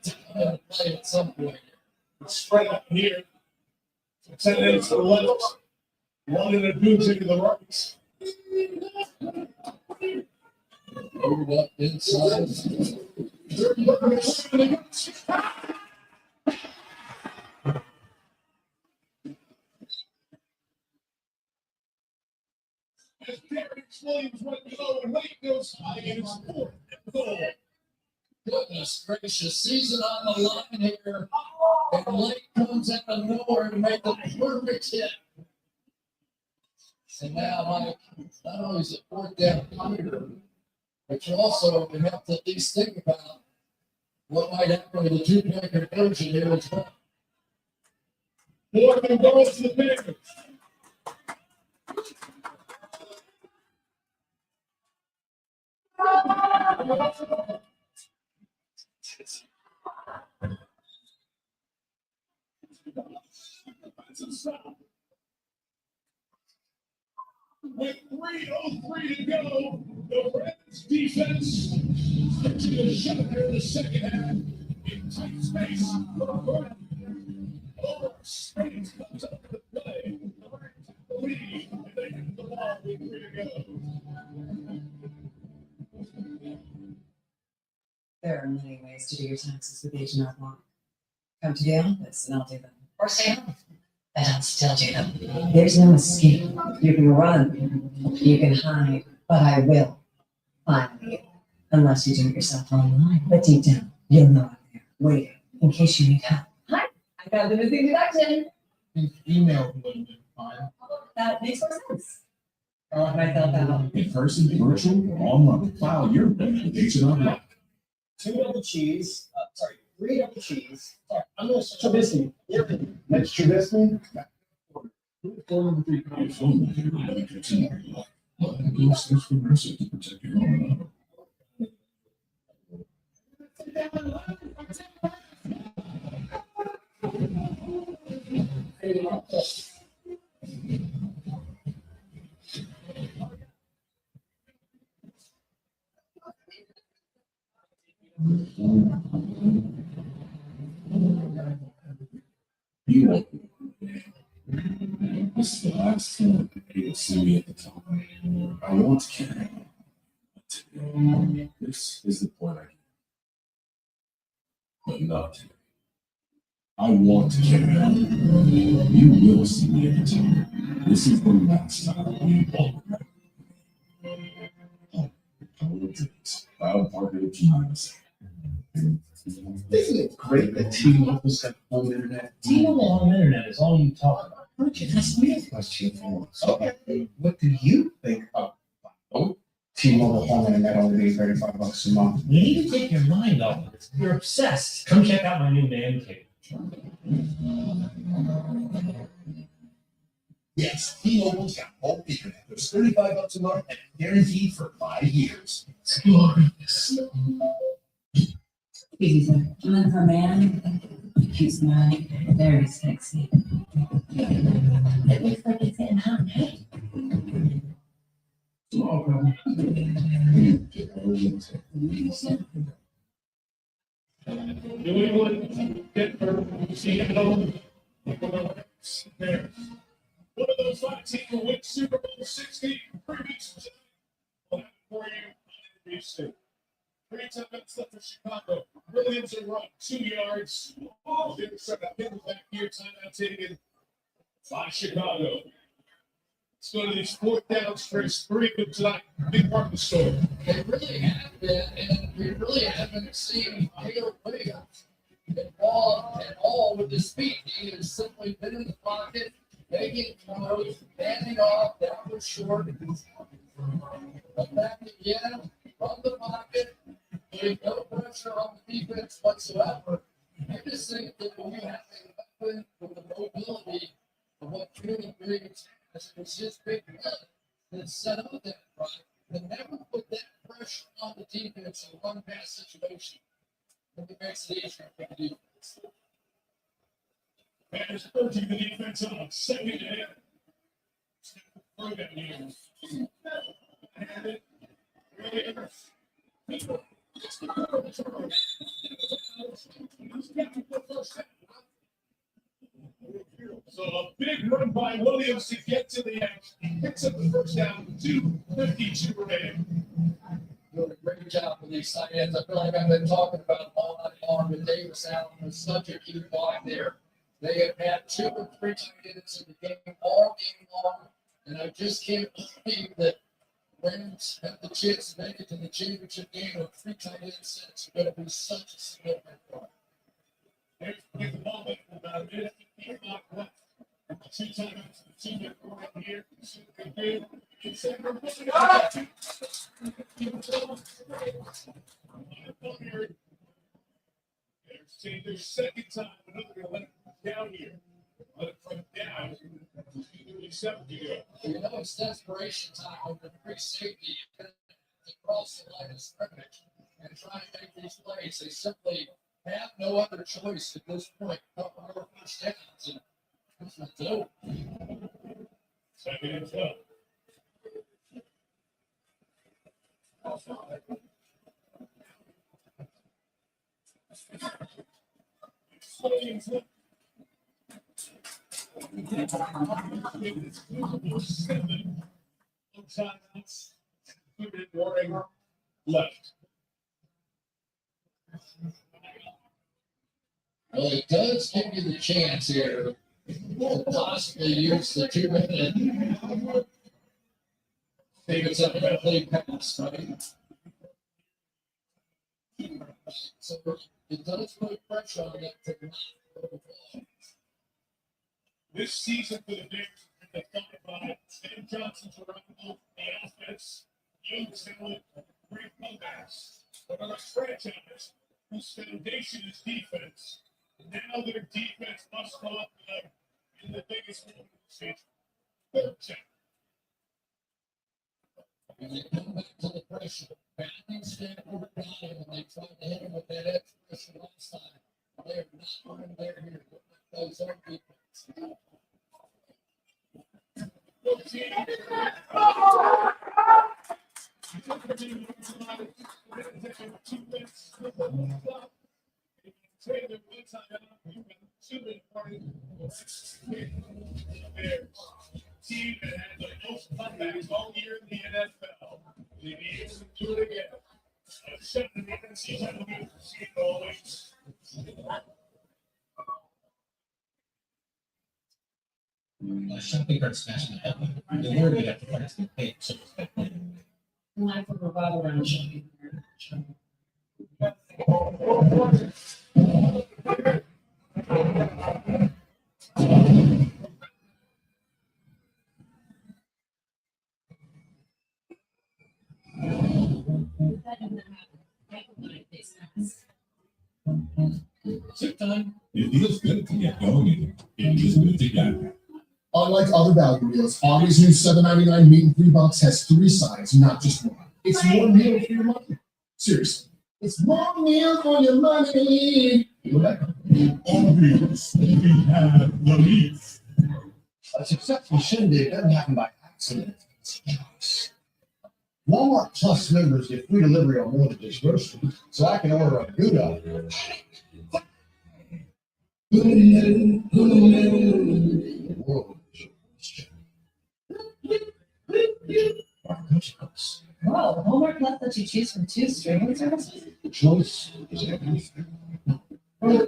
Speaker 5: to come into play at some point.
Speaker 4: Spread up here. 10 minutes to the left. 1 and a deuce into the right.
Speaker 5: Moved up inside.
Speaker 4: As Darius Williams went low and Wade goes high, and it's 4th goal.
Speaker 5: Good Goodness gracious, season on the line here. And Lake comes out of nowhere and made the perfect hit. And now, Mike, not only is it fourth down here, but you also have to at least think about what might happen with the two-point conversion here as well.
Speaker 4: Fourth and goal to the Panthers. With 3:03 to go, the Ravens defense starts to shut here in the second half in tight space. Space comes up to play. Lead, and they have the ball with 3 to go.
Speaker 3: There are many ways to do your taxes with H&R Block. Come to the office and I'll do them. Or stay home and I'll still do them. There's no escape. You can run, you can hide, but I will find you. Unless you do it yourself online. But deep down, you'll know I'm there, waiting, in case you need help. Hi, I got the missing deduction.
Speaker 8: Email would have been fine.
Speaker 3: That makes more sense. I lock myself out.
Speaker 8: In person, virtual, or online. File your bill with H&R Block.
Speaker 13: 2 double cheese, 3 double cheese. Sorry, I'm gonna Trubisky. That's Trubisky.
Speaker 8: Your phone will be relied to H&R Block. Go search for mercy to protect your own. You this is the last thing you'll see me at the top. I want to carry on. But today, this is the point I get. But not today. I want to carry on. You will see me at the top. This is the last time you will remember me. I will do this. Proud partner of teams.
Speaker 13: Isn't it great that T-Mobile's got home internet?
Speaker 9: T-Mobile home internet is all you talk about.
Speaker 13: Okay, that's me a question for us. Okay, what do you think of T-Mobile home internet only being $35 a month?
Speaker 9: You need to take your mind off of it. You're obsessed. Come check out my new man cave.
Speaker 8: Yes, T-Mobile's got home internet. There's $35 a month and guaranteed for 5 years. It's glorious.
Speaker 3: Easy, sir. And then her man, he's not very sexy. It looks like it's getting hot.
Speaker 8: Small problem.
Speaker 4: New England, Pittsburgh, Seattle, there. One of those 5 teams will win Super Bowl 60. Previous for you on NBC. 3 timeouts left for Chicago. Williams will run 2 yards. Then start a pin back here. Timeout taken by Chicago. Let's go to these 4th down stretch. 3 of them tonight. Big part of the story.
Speaker 5: They really have been, and we really haven't seen Taylor Williams involved at all with his feet. He has simply been in the pocket, making throws, banding off, that was short. Come back again from the pocket. There's no pressure on the defense whatsoever. I just think that when you have a weapon with the mobility of what Taylor Williams has, it's just big gun that's set up that front. And never put that pressure on the defense in one pass situation. I think it makes it easier for the defense.
Speaker 4: And it's urging the defense on 2nd and 8. Throw that here. And it Williams. So a big run by Williams to get to the end. Picks up the first down, 2:52 remaining.
Speaker 5: Doing a great job with these tight ends. I feel like I've been talking about them all night long, but Davis Allen was such a key block there. They have had 2 or 3 tight ends in the game all game long, and I just can't believe that Rams have the chance to make it to the championship game with 3 tight end sets. It's going to be such a significant part.
Speaker 4: There's the moment, about a minute, 15 o'clock left. 2 timeouts, the team that right here. It's their second time, another going to let it down here. Let it come down. 2:37 to go.
Speaker 5: You know, it's desperation time over the free safety. You have to cross the line of scrimmage and try and make these plays. They simply have no other choice at this point. Couple more first downs, and this will do.
Speaker 4: Second and 12. Left.
Speaker 5: Well, it does give you the chance here to possibly use the 2-minute. Maybe it's up to play pass, right? So it does put pressure on them to not throw the ball.
Speaker 4: This season for the Bears has been defined by Sam Johnson's arrival, the offense, young talent, great comebacks. But on a franchise whose foundation is defense, now their defense must come up in the biggest moment of the season. Third check.
Speaker 5: And they come back to the pressure. Batting Stanford down, and they tried to hit him with that extra pressure last time. They are not going there here. Those are defense.
Speaker 4: Team that had the most comebacks all year in the NFL. They need to do it again. Shut the NCAA always.
Speaker 11: Shopping cart smashing the head. The word we have to find is the pay. So
Speaker 6: Life of revolve around shopping.
Speaker 9: Sick time.
Speaker 8: It feels good to get going. It feels good to get.
Speaker 12: Unlike other value meals, Audrey's new $7.99 meat and 3 bucks has 3 sides, not just one. It's more meal for your money. Seriously, it's more meal for your money.
Speaker 8: Obvious, we have the meat.
Speaker 12: A successful shindig doesn't happen by accident. It's a choice. Walmart Plus members get free delivery on more than just groceries, so I can order a Gouda.
Speaker 3: Whoa, Hallmark left that you choose from 2 streaming services?
Speaker 8: Choice is everything. Our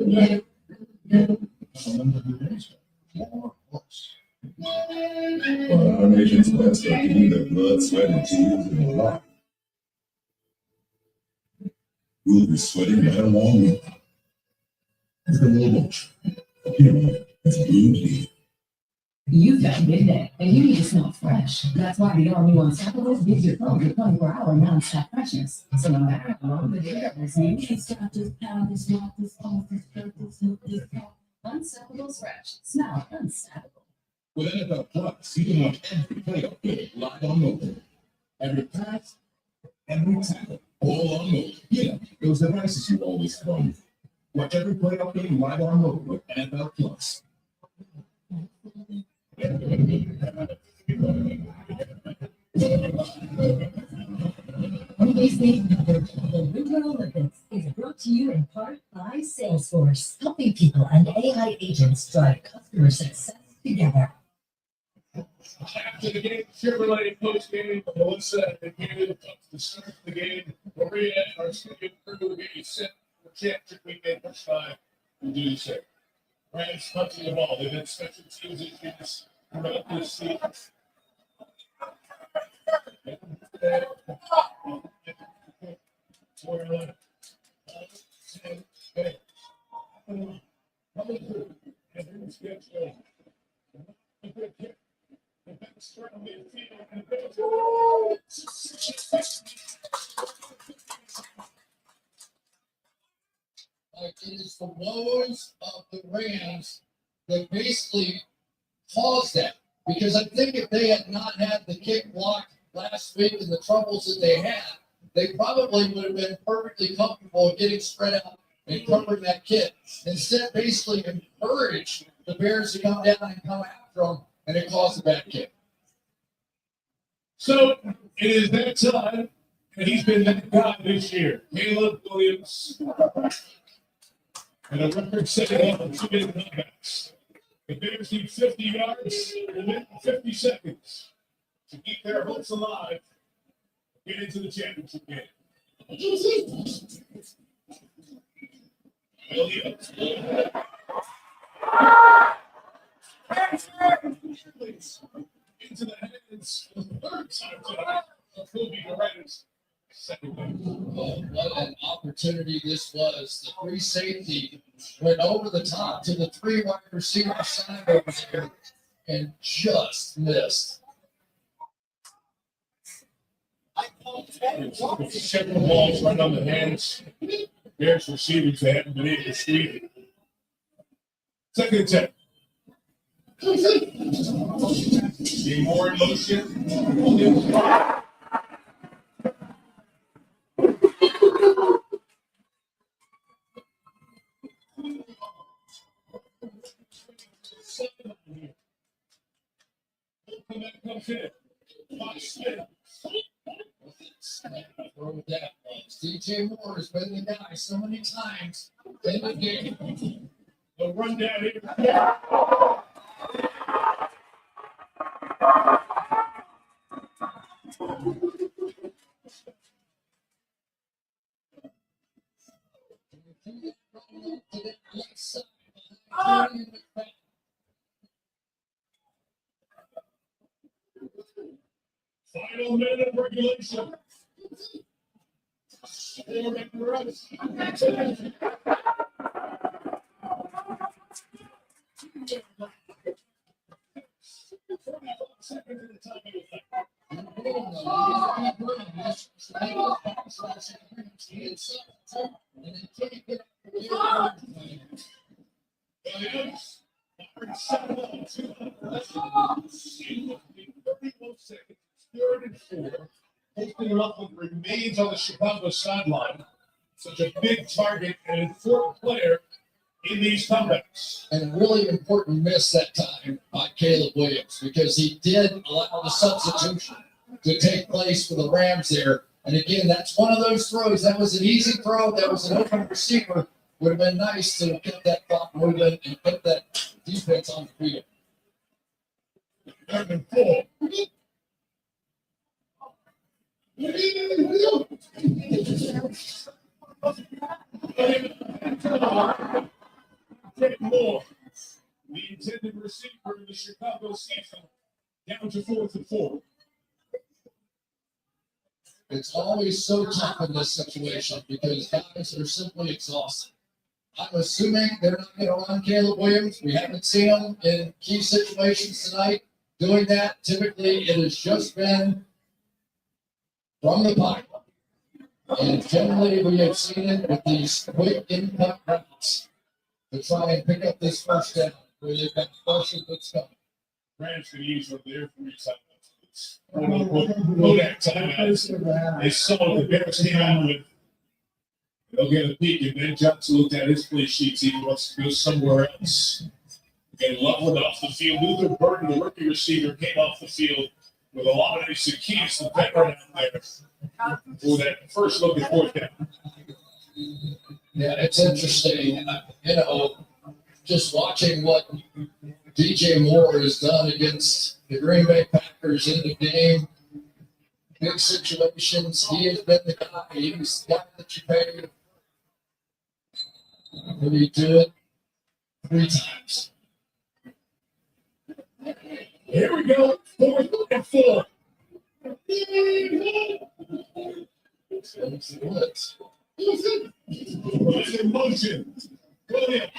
Speaker 8: nation's best have to do their blood, sweat, and tears in a lot. We'll be sweating right along with them. It's a little motion. It's blue tea.
Speaker 3: You've got midday, and you need to smell fresh. That's why the all-new Unstoppables gives your phone your 24-hour non-stop freshness. So no matter how long the day is, you can stop this, pound this, walk this, off this, hurt this, hook this, pop. Unstoppables fresh. Smell unstoppable.
Speaker 8: With NFL Plus, you can watch every playoff game live on mobile. Every pass, every tackle, all on mobile. Yeah, those devices you always have on. Watch every playoff game live on mobile with NFL Plus.
Speaker 3: The Winter Olympics is brought to you in part by Salesforce, helping people and AI agents drive customer success together.
Speaker 4: After the game, Chevrolet post game, Melissa and David to start the game. Maria, our studio crew, will get you set for championship weekend first time and do the same. Rams punching the ball. They've had special teams issues throughout this season.
Speaker 5: Like it is the woes of the Rams that basically caused that. Because I think if they had not had the kick block last week and the troubles that they had, they probably would have been perfectly comfortable getting spread out and covering that kick. Instead, basically encouraged the Bears to come down and come after them, and it caused a bad kick.
Speaker 4: So it is that time, and he's been that guy this year. Caleb Williams. And a record-setting 2-minute comebacks. The Bears need 50 yards within 50 seconds to keep their hopes alive. Get into the championship game. Williams. Into the hands for the third time tonight of Kobe Durant's second game.
Speaker 5: What an opportunity this was. The free safety went over the top to the 3 wide receiver side over there and just missed.
Speaker 4: Several balls right on the hands. Bears receivers that haven't been able to squeeze it. Second attempt. See more in motion. Comes in.
Speaker 5: Where that was. DJ Moore has been the guy so many times in the game.
Speaker 4: The rundown here. Final minute of regulation. Third and 4. Hosting Ruffin remains on the Chicago sideline. Such a big target and important player in these comebacks.
Speaker 5: And a really important miss that time by Caleb Williams because he did allow the substitution to take place for the Rams there. And again, that's one of those throws. That was an easy throw. That was an open receiver. Would have been nice to get that clock moving and put that defense on the field.
Speaker 4: Third and 4. Take more. The intended receiver in the Chicago season down to 4th and 4.
Speaker 5: It's always so tough in this situation because guys are simply exhausted. I'm assuming they're not going to run Caleb Williams. We haven't seen him in key situations tonight doing that. Typically, it has just been from the pocket. And generally, we have seen it with these quick impact routes to try and pick up this first down where they've got pressure that's coming.
Speaker 4: Rams could use one there 3 times. Kodak timeouts. They saw the Bears came out with. They'll get a peek, and then Johnson looked at his play sheets. He wants to go somewhere else. And Loveland off the field. Luther Burton, the rookie receiver, came off the field with a lot of keys, the veteran out there for that first look at 4th down.
Speaker 5: Yeah, it's interesting. You know, just watching what DJ Moore has done against the Green Bay Packers in the game, big situations. He has been the guy. He's the guy that you pay. Will he do it 3 times?
Speaker 4: Here we go, 4th and 4. What's in motion? Go ahead.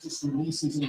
Speaker 4: Just releases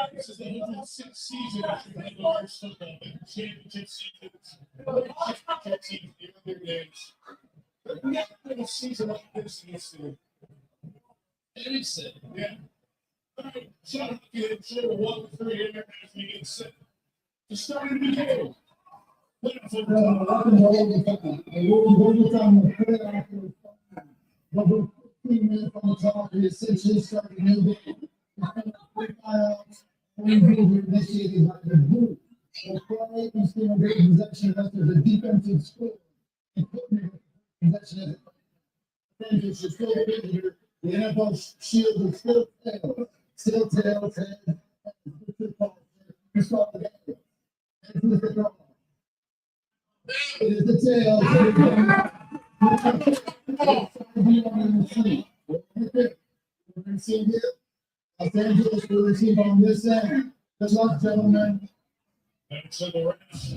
Speaker 4: and this is the 106th season of the Vargas football championship season. Championship season, the other days. We haven't been a season like this in history. Yeah. All right, shut up, kid. Sort of walk through here as we get set to start the game.
Speaker 12: Essentially starting a new game. Initiated by the group. The play is still a great possession as there's a defensive score. Possession. It's still a visitor. The NFL shield is still tails. Still tails. It is the tails. We're going to see here. Los Angeles will receive on this end. Good luck, gentlemen.
Speaker 4: And so the rest.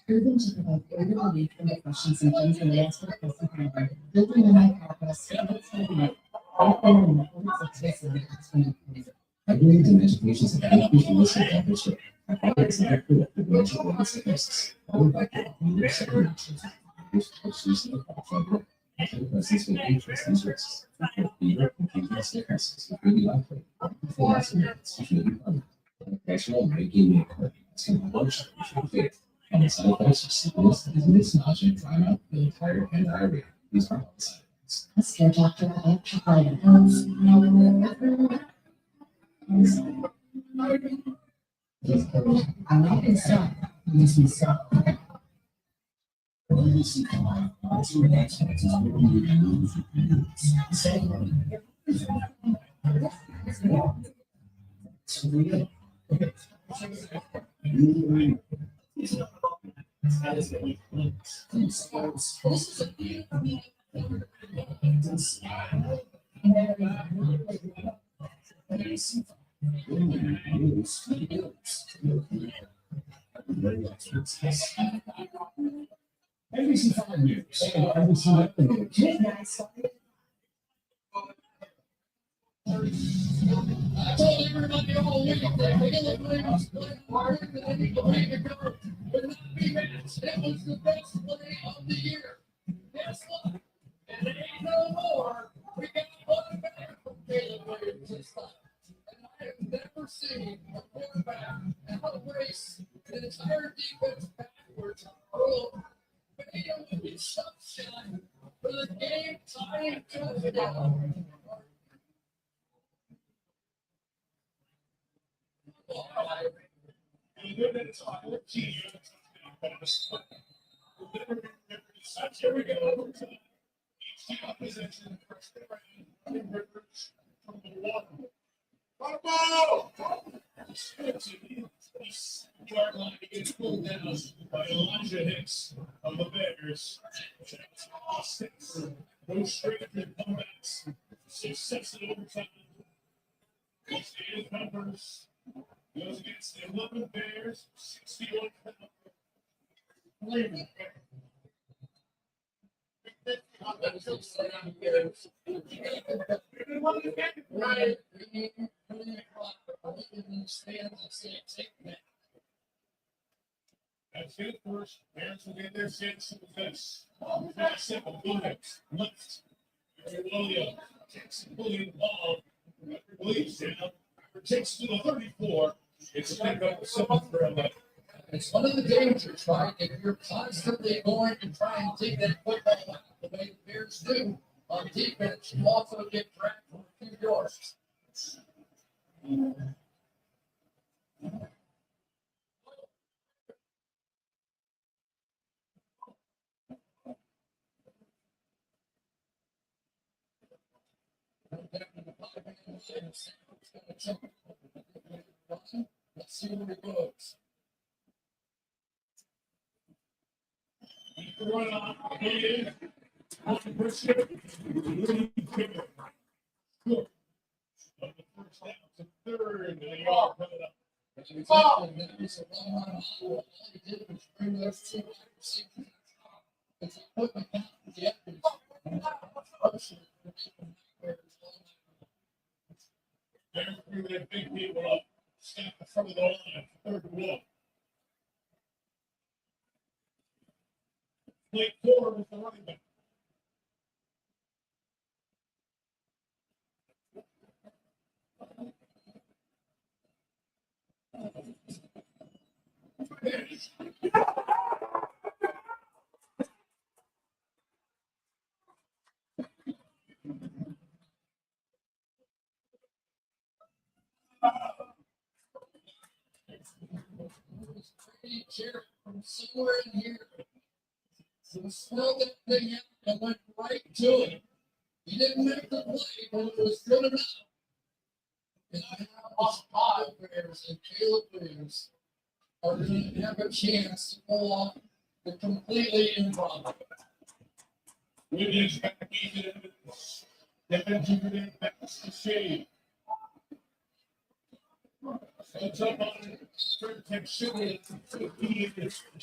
Speaker 14: Proven to provide greater relief from depression symptoms and layouts for depressive handling. Building on my progress, habits have met. Open networks of facilities from the community.
Speaker 9: I believe in education's ability to listen to membership. I always have productive mental illness services. I would like to offer you several options. This course of qualified antidepressants with interest in risks. Fever, confusion, sickness, really likely. For it's usually fun. Actual making me occur. It's kind of lunch for faith. And the side effects of sickness, dizziness, nausea, dry mouth, feeling tired, and diarrhea. These are all the side effects.
Speaker 14: A scare doctor, I have tried pills. I'm not going to stop. I'm just going to stop.
Speaker 4: NBC5 News. NBC News.
Speaker 5: I told everybody all week that the Williams played harder than any play to go. But not be matched. It was the best play of the year. Guess what? And it ain't no more. We got one back from Caleb Williams this time. And I have never seen a quarterback outrace the entire defense backwards. Video with his shot for the game tying touchdown.
Speaker 4: Here we go. Each team opposition first round from the water. Ball! Yard line gets pulled down by Elijah Hicks of the Bears. Goes straight to the comebacks. 6 in overtime. His numbers goes against the 11 Bears. 61 Cleveland.
Speaker 5: Right.
Speaker 4: That's it first. Bears will get their chance to this. Simple Williams left. Williams takes the ball. Believes down. Takes to the 34. It's picked up the 7th for 11.
Speaker 5: It's one of the dangers, right? If you're constantly going to try and take that football out the way the Bears do on defense, you also get trapped for a few yards. Let's see where it goes.
Speaker 4: They're big people up. Step in front of the line. 3rd and 1. Play forward with the running back.
Speaker 5: From somewhere in here. So the slow that thing out and went right to him. He didn't make the play, but it was good enough. And I have lost 5 Bears and Caleb Williams are going to have a chance to pull off the completely improbable.
Speaker 4: Williams back even evidence. Defensive back to Shayne. It's up on third tech shooting. Bears will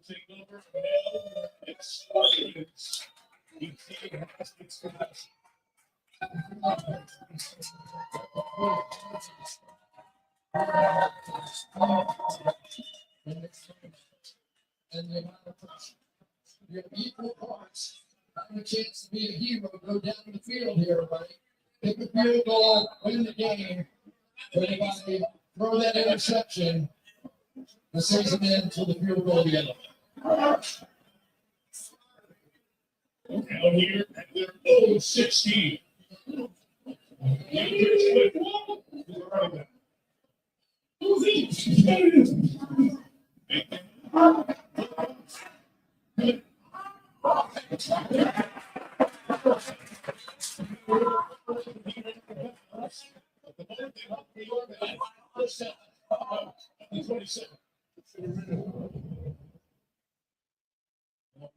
Speaker 4: take over. Now it's Williams. He has its connection.
Speaker 5: And the amount of pressure. You have equal parts. Have a chance to be a hero. Go down the field here, everybody. Pick a field goal, win the game. But if I throw that interception, the season ends with the field goal together.
Speaker 4: Down here at their own 16.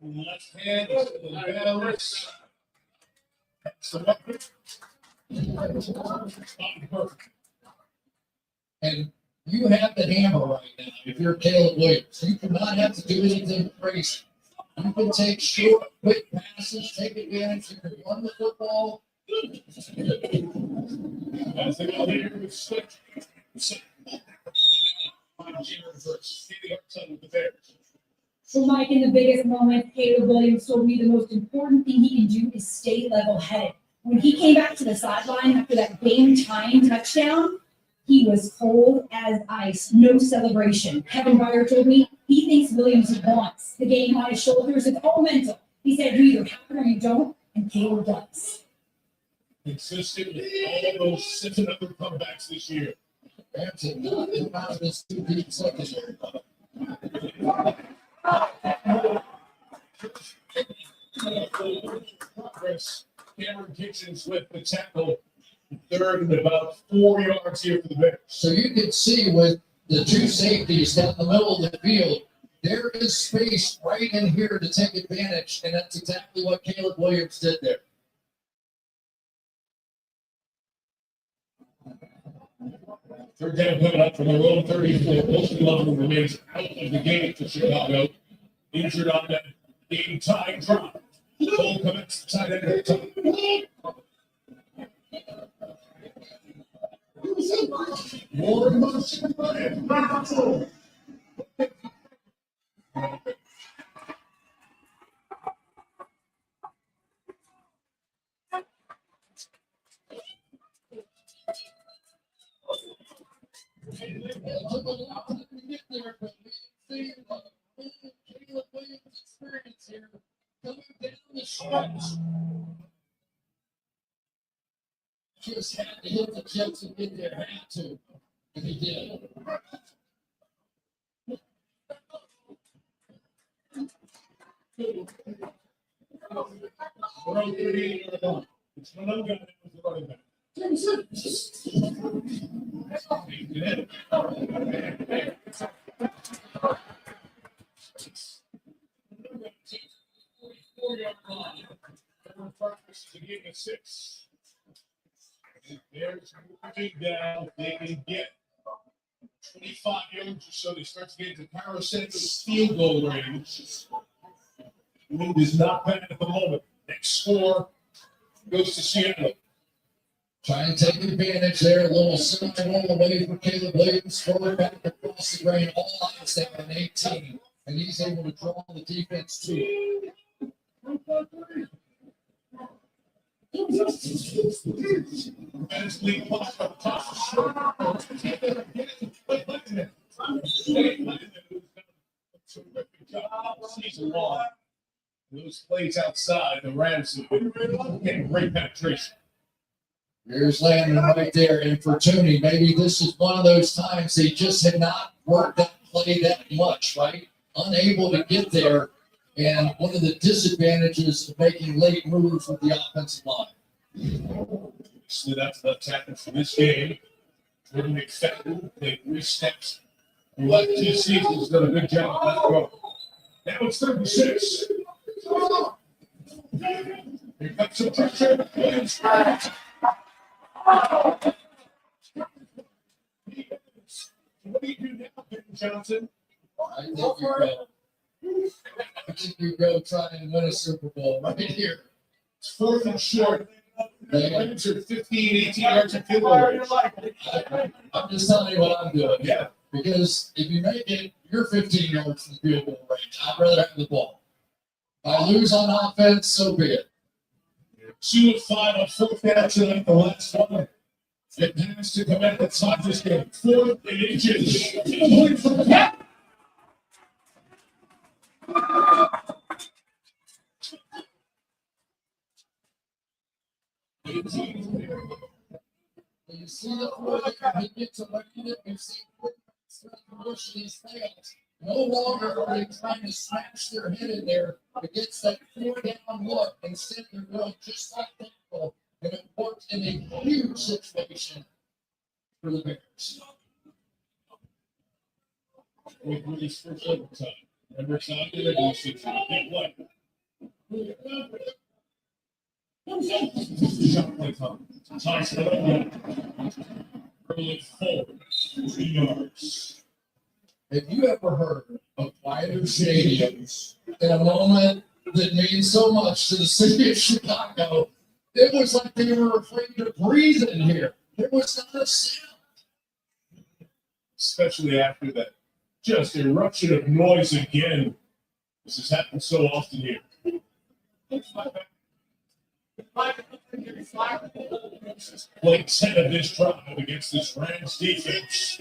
Speaker 4: Left hand is to the balance.
Speaker 5: And you have the hammer right now. If you're Caleb Williams, you cannot have to do anything crazy. You can take short, quick passes, take advantage. You can run the football.
Speaker 4: As they go here with Slick.
Speaker 6: So, Mike, in the biggest moment, Caleb Williams told me the most important thing he can do is stay level-headed. When he came back to the sideline after that game-tying touchdown, he was cold as ice, no celebration. Kevin Byard told me he thinks Williams wants the game on his shoulders. It's all mental. He said you either have it or you don't, and Caleb does.
Speaker 4: Consistent with all those 7 other comebacks this year.
Speaker 5: That's it. Nothing about this 2 deep secondary.
Speaker 4: Progress. Cameron Kitchens with the tackle. Third and about 4 yards here for the Bears.
Speaker 5: So you can see with the 2 safeties down the middle of the field, there is space right in here to take advantage, and that's exactly what Caleb Williams did there.
Speaker 4: Third down coming up from their own 34. Wilson Lovell remains out of the game for Chicago. Injured on that game-tying drop. Cole commits the tight end at the time. More emotion and battle.
Speaker 5: It took a lot to get there, but we see Caleb Williams' experience here coming down the stretch. Just had to hit the Jets and get there, had to, and he did.
Speaker 4: It's one of them guys that was the running back. Again, 6. There's moving down. They can get 25 yards or so. They start to get into Paracenter's field goal range. Wind is not bad at the moment. Next score goes to Seattle.
Speaker 5: Trying to take advantage there, a little side roll away from Caleb Williams, forward back across the grain, all eyes down on 18, and he's able to draw the defense too.
Speaker 4: Bensley pops up top. Season long. Those plays outside, the Rams have been getting great penetration.
Speaker 5: Here's Landon right there, and for Tooney, maybe this is one of those times they just had not worked that play that much, right? Unable to get there, and one of the disadvantages of making late moves with the offensive line.
Speaker 4: Slid out to left tackle for this game. With McVey, they 3 steps. The last 2 seasons done a good job. Let's go. Now it's 36. Here comes some pressure. Williams. What do you do now, Ben Johnson?
Speaker 5: I think you go try and win a Super Bowl right here.
Speaker 4: It's 4th and short. The Rams are 15, 18 yards of field goal range.
Speaker 5: I'm just telling you what I'm doing.
Speaker 4: Yeah.
Speaker 5: Because if you make it, you're 15 yards from the field goal range. I'd rather have the ball. If I lose on offense, so be it.
Speaker 4: 2 of 5 on 4th down tonight, the last one. It has to come at the top of this game. 4th and inches.
Speaker 5: You see the quarterback, he gets away with it. You see quarterbacks push these things. No longer are they trying to smash their head in there against that 4-down look. Instead, they're going just like that. And it worked in a huge situation for the Bears.
Speaker 4: With Willie's first overtime. Remember, it's not the regular season. Big one. Shot play time. Toss it up. Early forward. 3 yards.
Speaker 5: Have you ever heard of quieter stadiums in a moment that means so much to the city of Chicago? It was like they were afraid to breathe in here. There was not a sound.
Speaker 4: Especially after that just eruption of noise again. This has happened so often here. Play 10 of this drive against this Rams defense.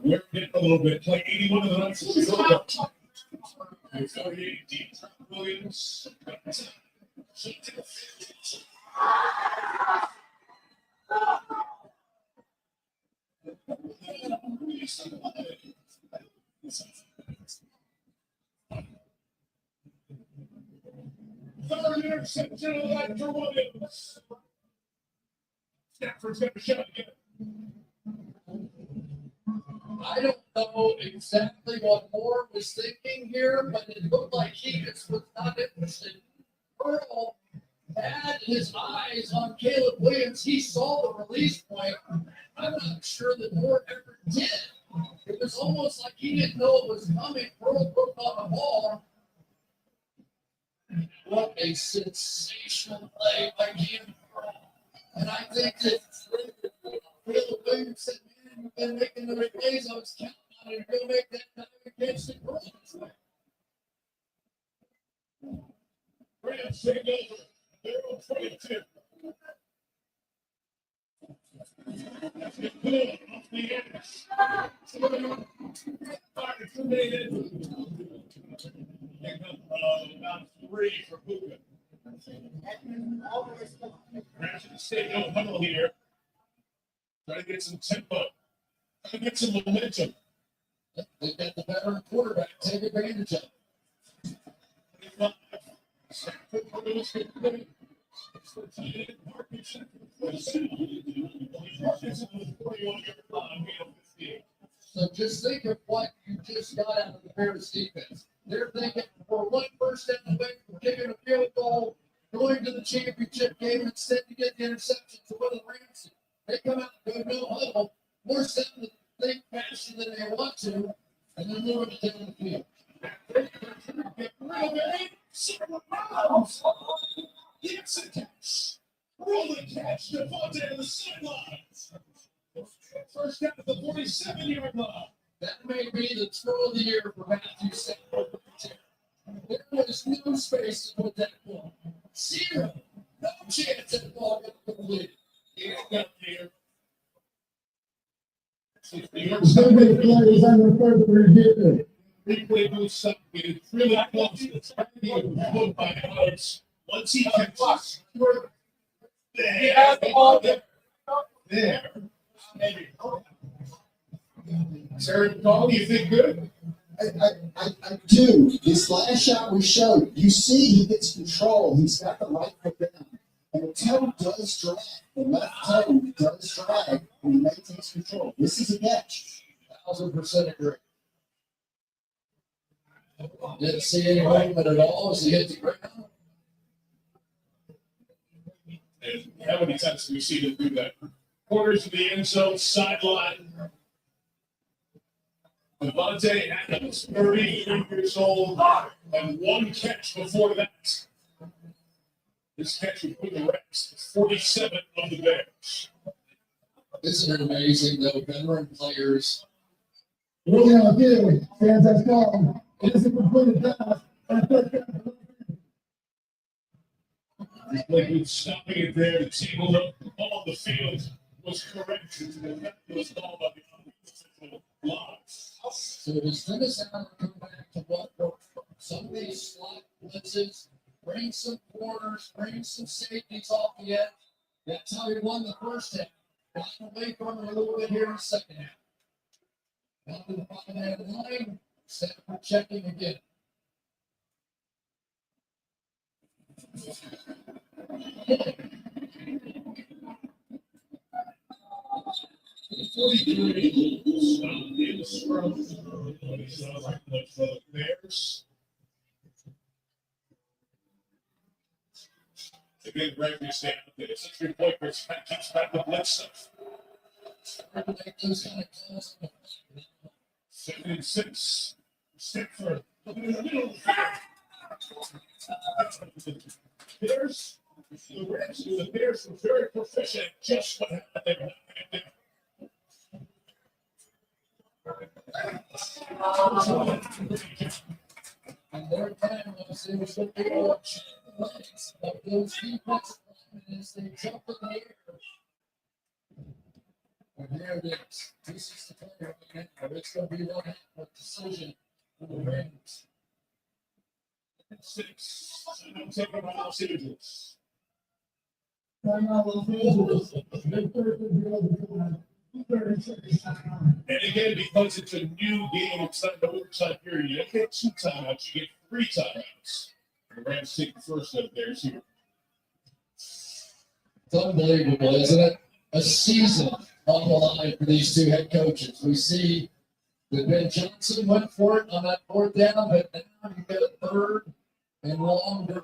Speaker 4: We're getting a little bit. Play 81 of the night. 48 deep. Williams. Third interception of Elijah Williams. Stafford's got a shot again.
Speaker 5: I don't know exactly what Moore was thinking here, but it looked like he just was not interested. Earl had his eyes on Caleb Williams. He saw the release point. I'm not sure that Moore ever did. It was almost like he didn't know it was coming. Earl looked on the ball. What a sensational play by Cam Earl. And I think that Caleb Williams said, man, you've been making the right plays. I was counting on it. You'll make that time against the Browns.
Speaker 4: Rams take over. They're on 22. That's good. Off the edge. Fire 2 minutes. Pick up about 3 for Puka. Rams in the stadium huddle here. Try to get some tempo. Try to get some momentum.
Speaker 5: They've got the veteran quarterback. Take advantage of it. So just think of what you just got out of the Bears defense. They're thinking for 1 first down away from kicking a field goal, going to the championship game instead to get the interception to win the Rams. They come out and go no huddle, force them to think faster than they want to, and then move it down the field.
Speaker 4: Gets a catch. Rolling catch. Devontae on the sidelines. First down at the 47-yard line.
Speaker 5: That may be the throw of the year for Matthew Stafford. There was no space to put that ball. 0. No chance that ball got completed.
Speaker 4: He got there.
Speaker 13: Somebody plays on the first three.
Speaker 4: Replay moves something. It's really close. It's hard by Alex. Once he catches. He has the ball there. There. Terry, Paul, you think good?
Speaker 12: I do. This last shot we showed, you see he gets control. He's got the right foot down. And the toe does drag. The left toe does drag when he maintains control. This is a catch.
Speaker 5: 1,000% agree. Didn't see any movement at all as he hit the ground.
Speaker 4: And how many times do we see them do that? Corners of the end zone, sideline. Devontae Adams, 33 years old, and one catch before that. This catch would put the rest 47 on the Bears.
Speaker 5: Isn't it amazing, though? Veteran players.
Speaker 12: What are we gonna do? Fans have gone. It is a completed pass.
Speaker 4: Like with stopping it there, the table up on the field was correct. It was called by the unofficial blocks.
Speaker 5: So does Dennis Allen come back to what worked for him? Some of these slot blitzes, bring some corners, bring some safeties off the edge. That's how he won the first half. Got away from him a little bit here in the second half. Down to the 5-man line, Stafford checking again.
Speaker 4: Bears. Again, Gregory stand up there. 6-3-point keeps back the blitz stuff.
Speaker 5: Those kind of calls.
Speaker 4: 7-6. Stickford. Look in the middle. Bears. The Bears were very proficient at just what happened there.
Speaker 5: And their time was it was looking at legs of those defensive linemen as they jump in the air. And there it is. This is the player right now. It's going to be one a decision for the Rams.
Speaker 4: 6. I'm taking my Los Angeles. And again, because it's a new game, it's not the overtime period. You don't get 2 timeouts, you get 3 timeouts. The Rams take the first of theirs here.
Speaker 5: It's unbelievable, isn't it? A season on the line for these two head coaches. We see that Ben Johnson went for it on that 4th down, but now you get a 3rd and longer.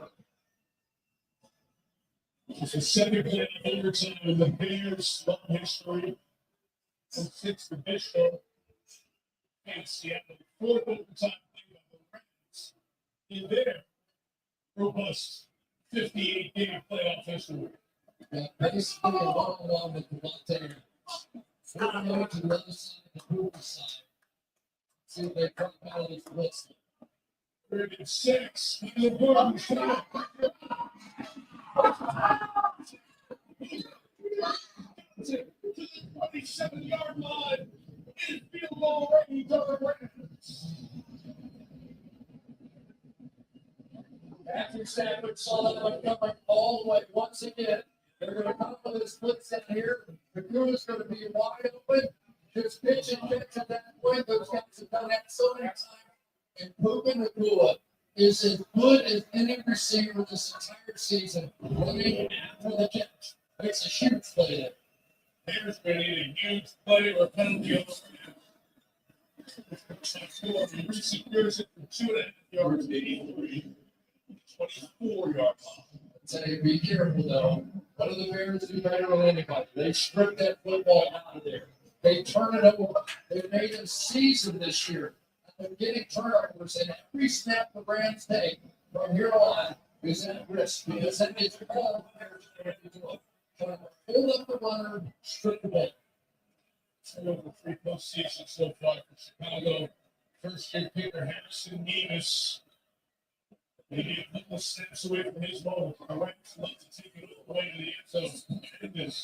Speaker 4: It's the second play of overtime in the Bears' long history. From 6 to Bishop. And Seattle, 4th overtime play by the Rams in their robust 58-game playoff history.
Speaker 5: Yeah, basically a one-on-one with Devontae. Moving over to the other side of the Hoover side. See if they come out of this blitz.
Speaker 4: 36. The Gordon shot. To the 27-yard line. In field goal range of the Rams.
Speaker 5: Matthew Stafford saw that one coming all the way once again. They're going to come with this blitz in here. The crew is going to be wide open. Just pitch and catch at that point. Those guys have done that so many times. And Puka Nakua is as good as any receiver this entire season running after the catch. It's a huge play there.
Speaker 4: There's been a huge play or penalty on the recent years it from 2.5 yards to 83. 24-yard line.
Speaker 5: Say, be careful though. What do the Bears do better than anybody? They strip that football out of there. They turn it over. They made a season this year. They're getting turnovers, and every snap the Rams take from here on is at risk because that means all the Bears are going to do it. Trying to hold up the runner, strip the ball.
Speaker 4: Over 3 postseasons so far for Chicago. First year kicker Harrison Nevis. Maybe a couple steps away from his moment. The Rams love to take it all the way to the end zone. And this.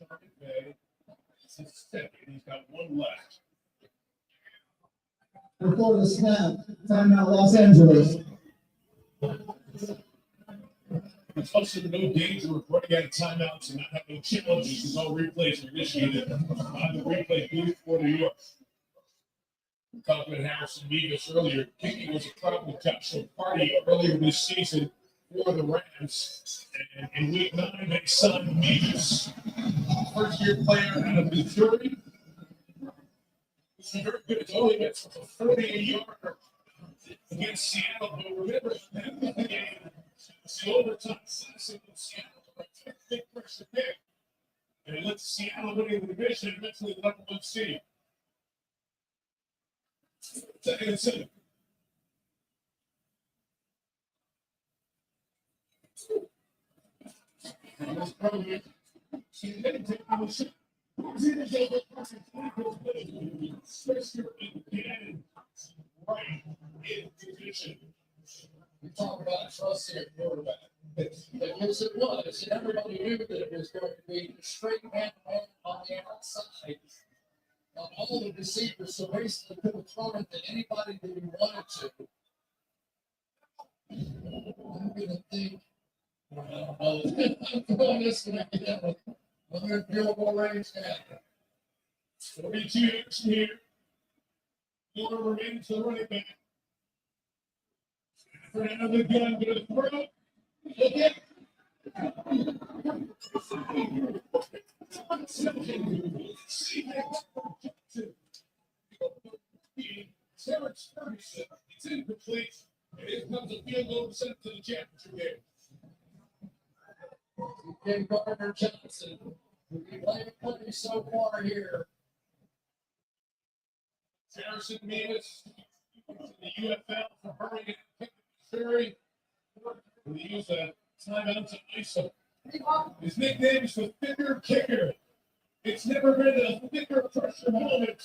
Speaker 4: McVey. It's his second. He's got 1 left.
Speaker 12: Before the snap, timeout Los Angeles.
Speaker 4: It's also no danger of running out of timeouts and not having challenges because all replays are initiated by the replay booth for New York. We talked about Harrison Nevis earlier. Kicking was a problem with Joshua Party earlier this season. for the Rams. And in week 9, they signed Meeks, first-year player out of Missouri. He's been very good. It's only gets a 40-yarder against Seattle. But remember that game, it's the overtime classic in Seattle. Big pressure pick. And it led to Seattle winning the division, eventually the number 1 seed. Second and 7.
Speaker 5: We talk about trust in quarterback. Yes, it was. And everybody knew that it was going to be straight man-to-man on the outside. On all the receivers, so basically could have thrown it to anybody that he wanted to. I'm going to think, I'm going this one again. I'm going to field goal range now.
Speaker 4: 42 yards from here. Miller remains the running back. For another gun to the throat. Again. It's incomplete. And here comes a field goal sent to the championship game.
Speaker 5: Jim Gardner Johnson. We played plenty so far here.
Speaker 4: Harrison Mevis in the UFL for Hurricane Missouri. We use a timeout to ice him. His nickname is the Thicker Kicker. It's never been a thicker pressure moment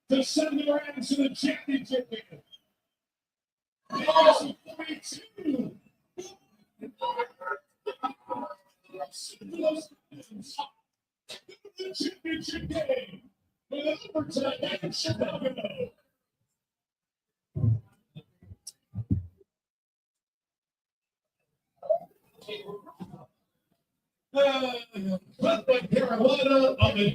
Speaker 4: to send the Rams to the championship game. There's 42. The championship game with overtime in Chicago. But by Carolina on the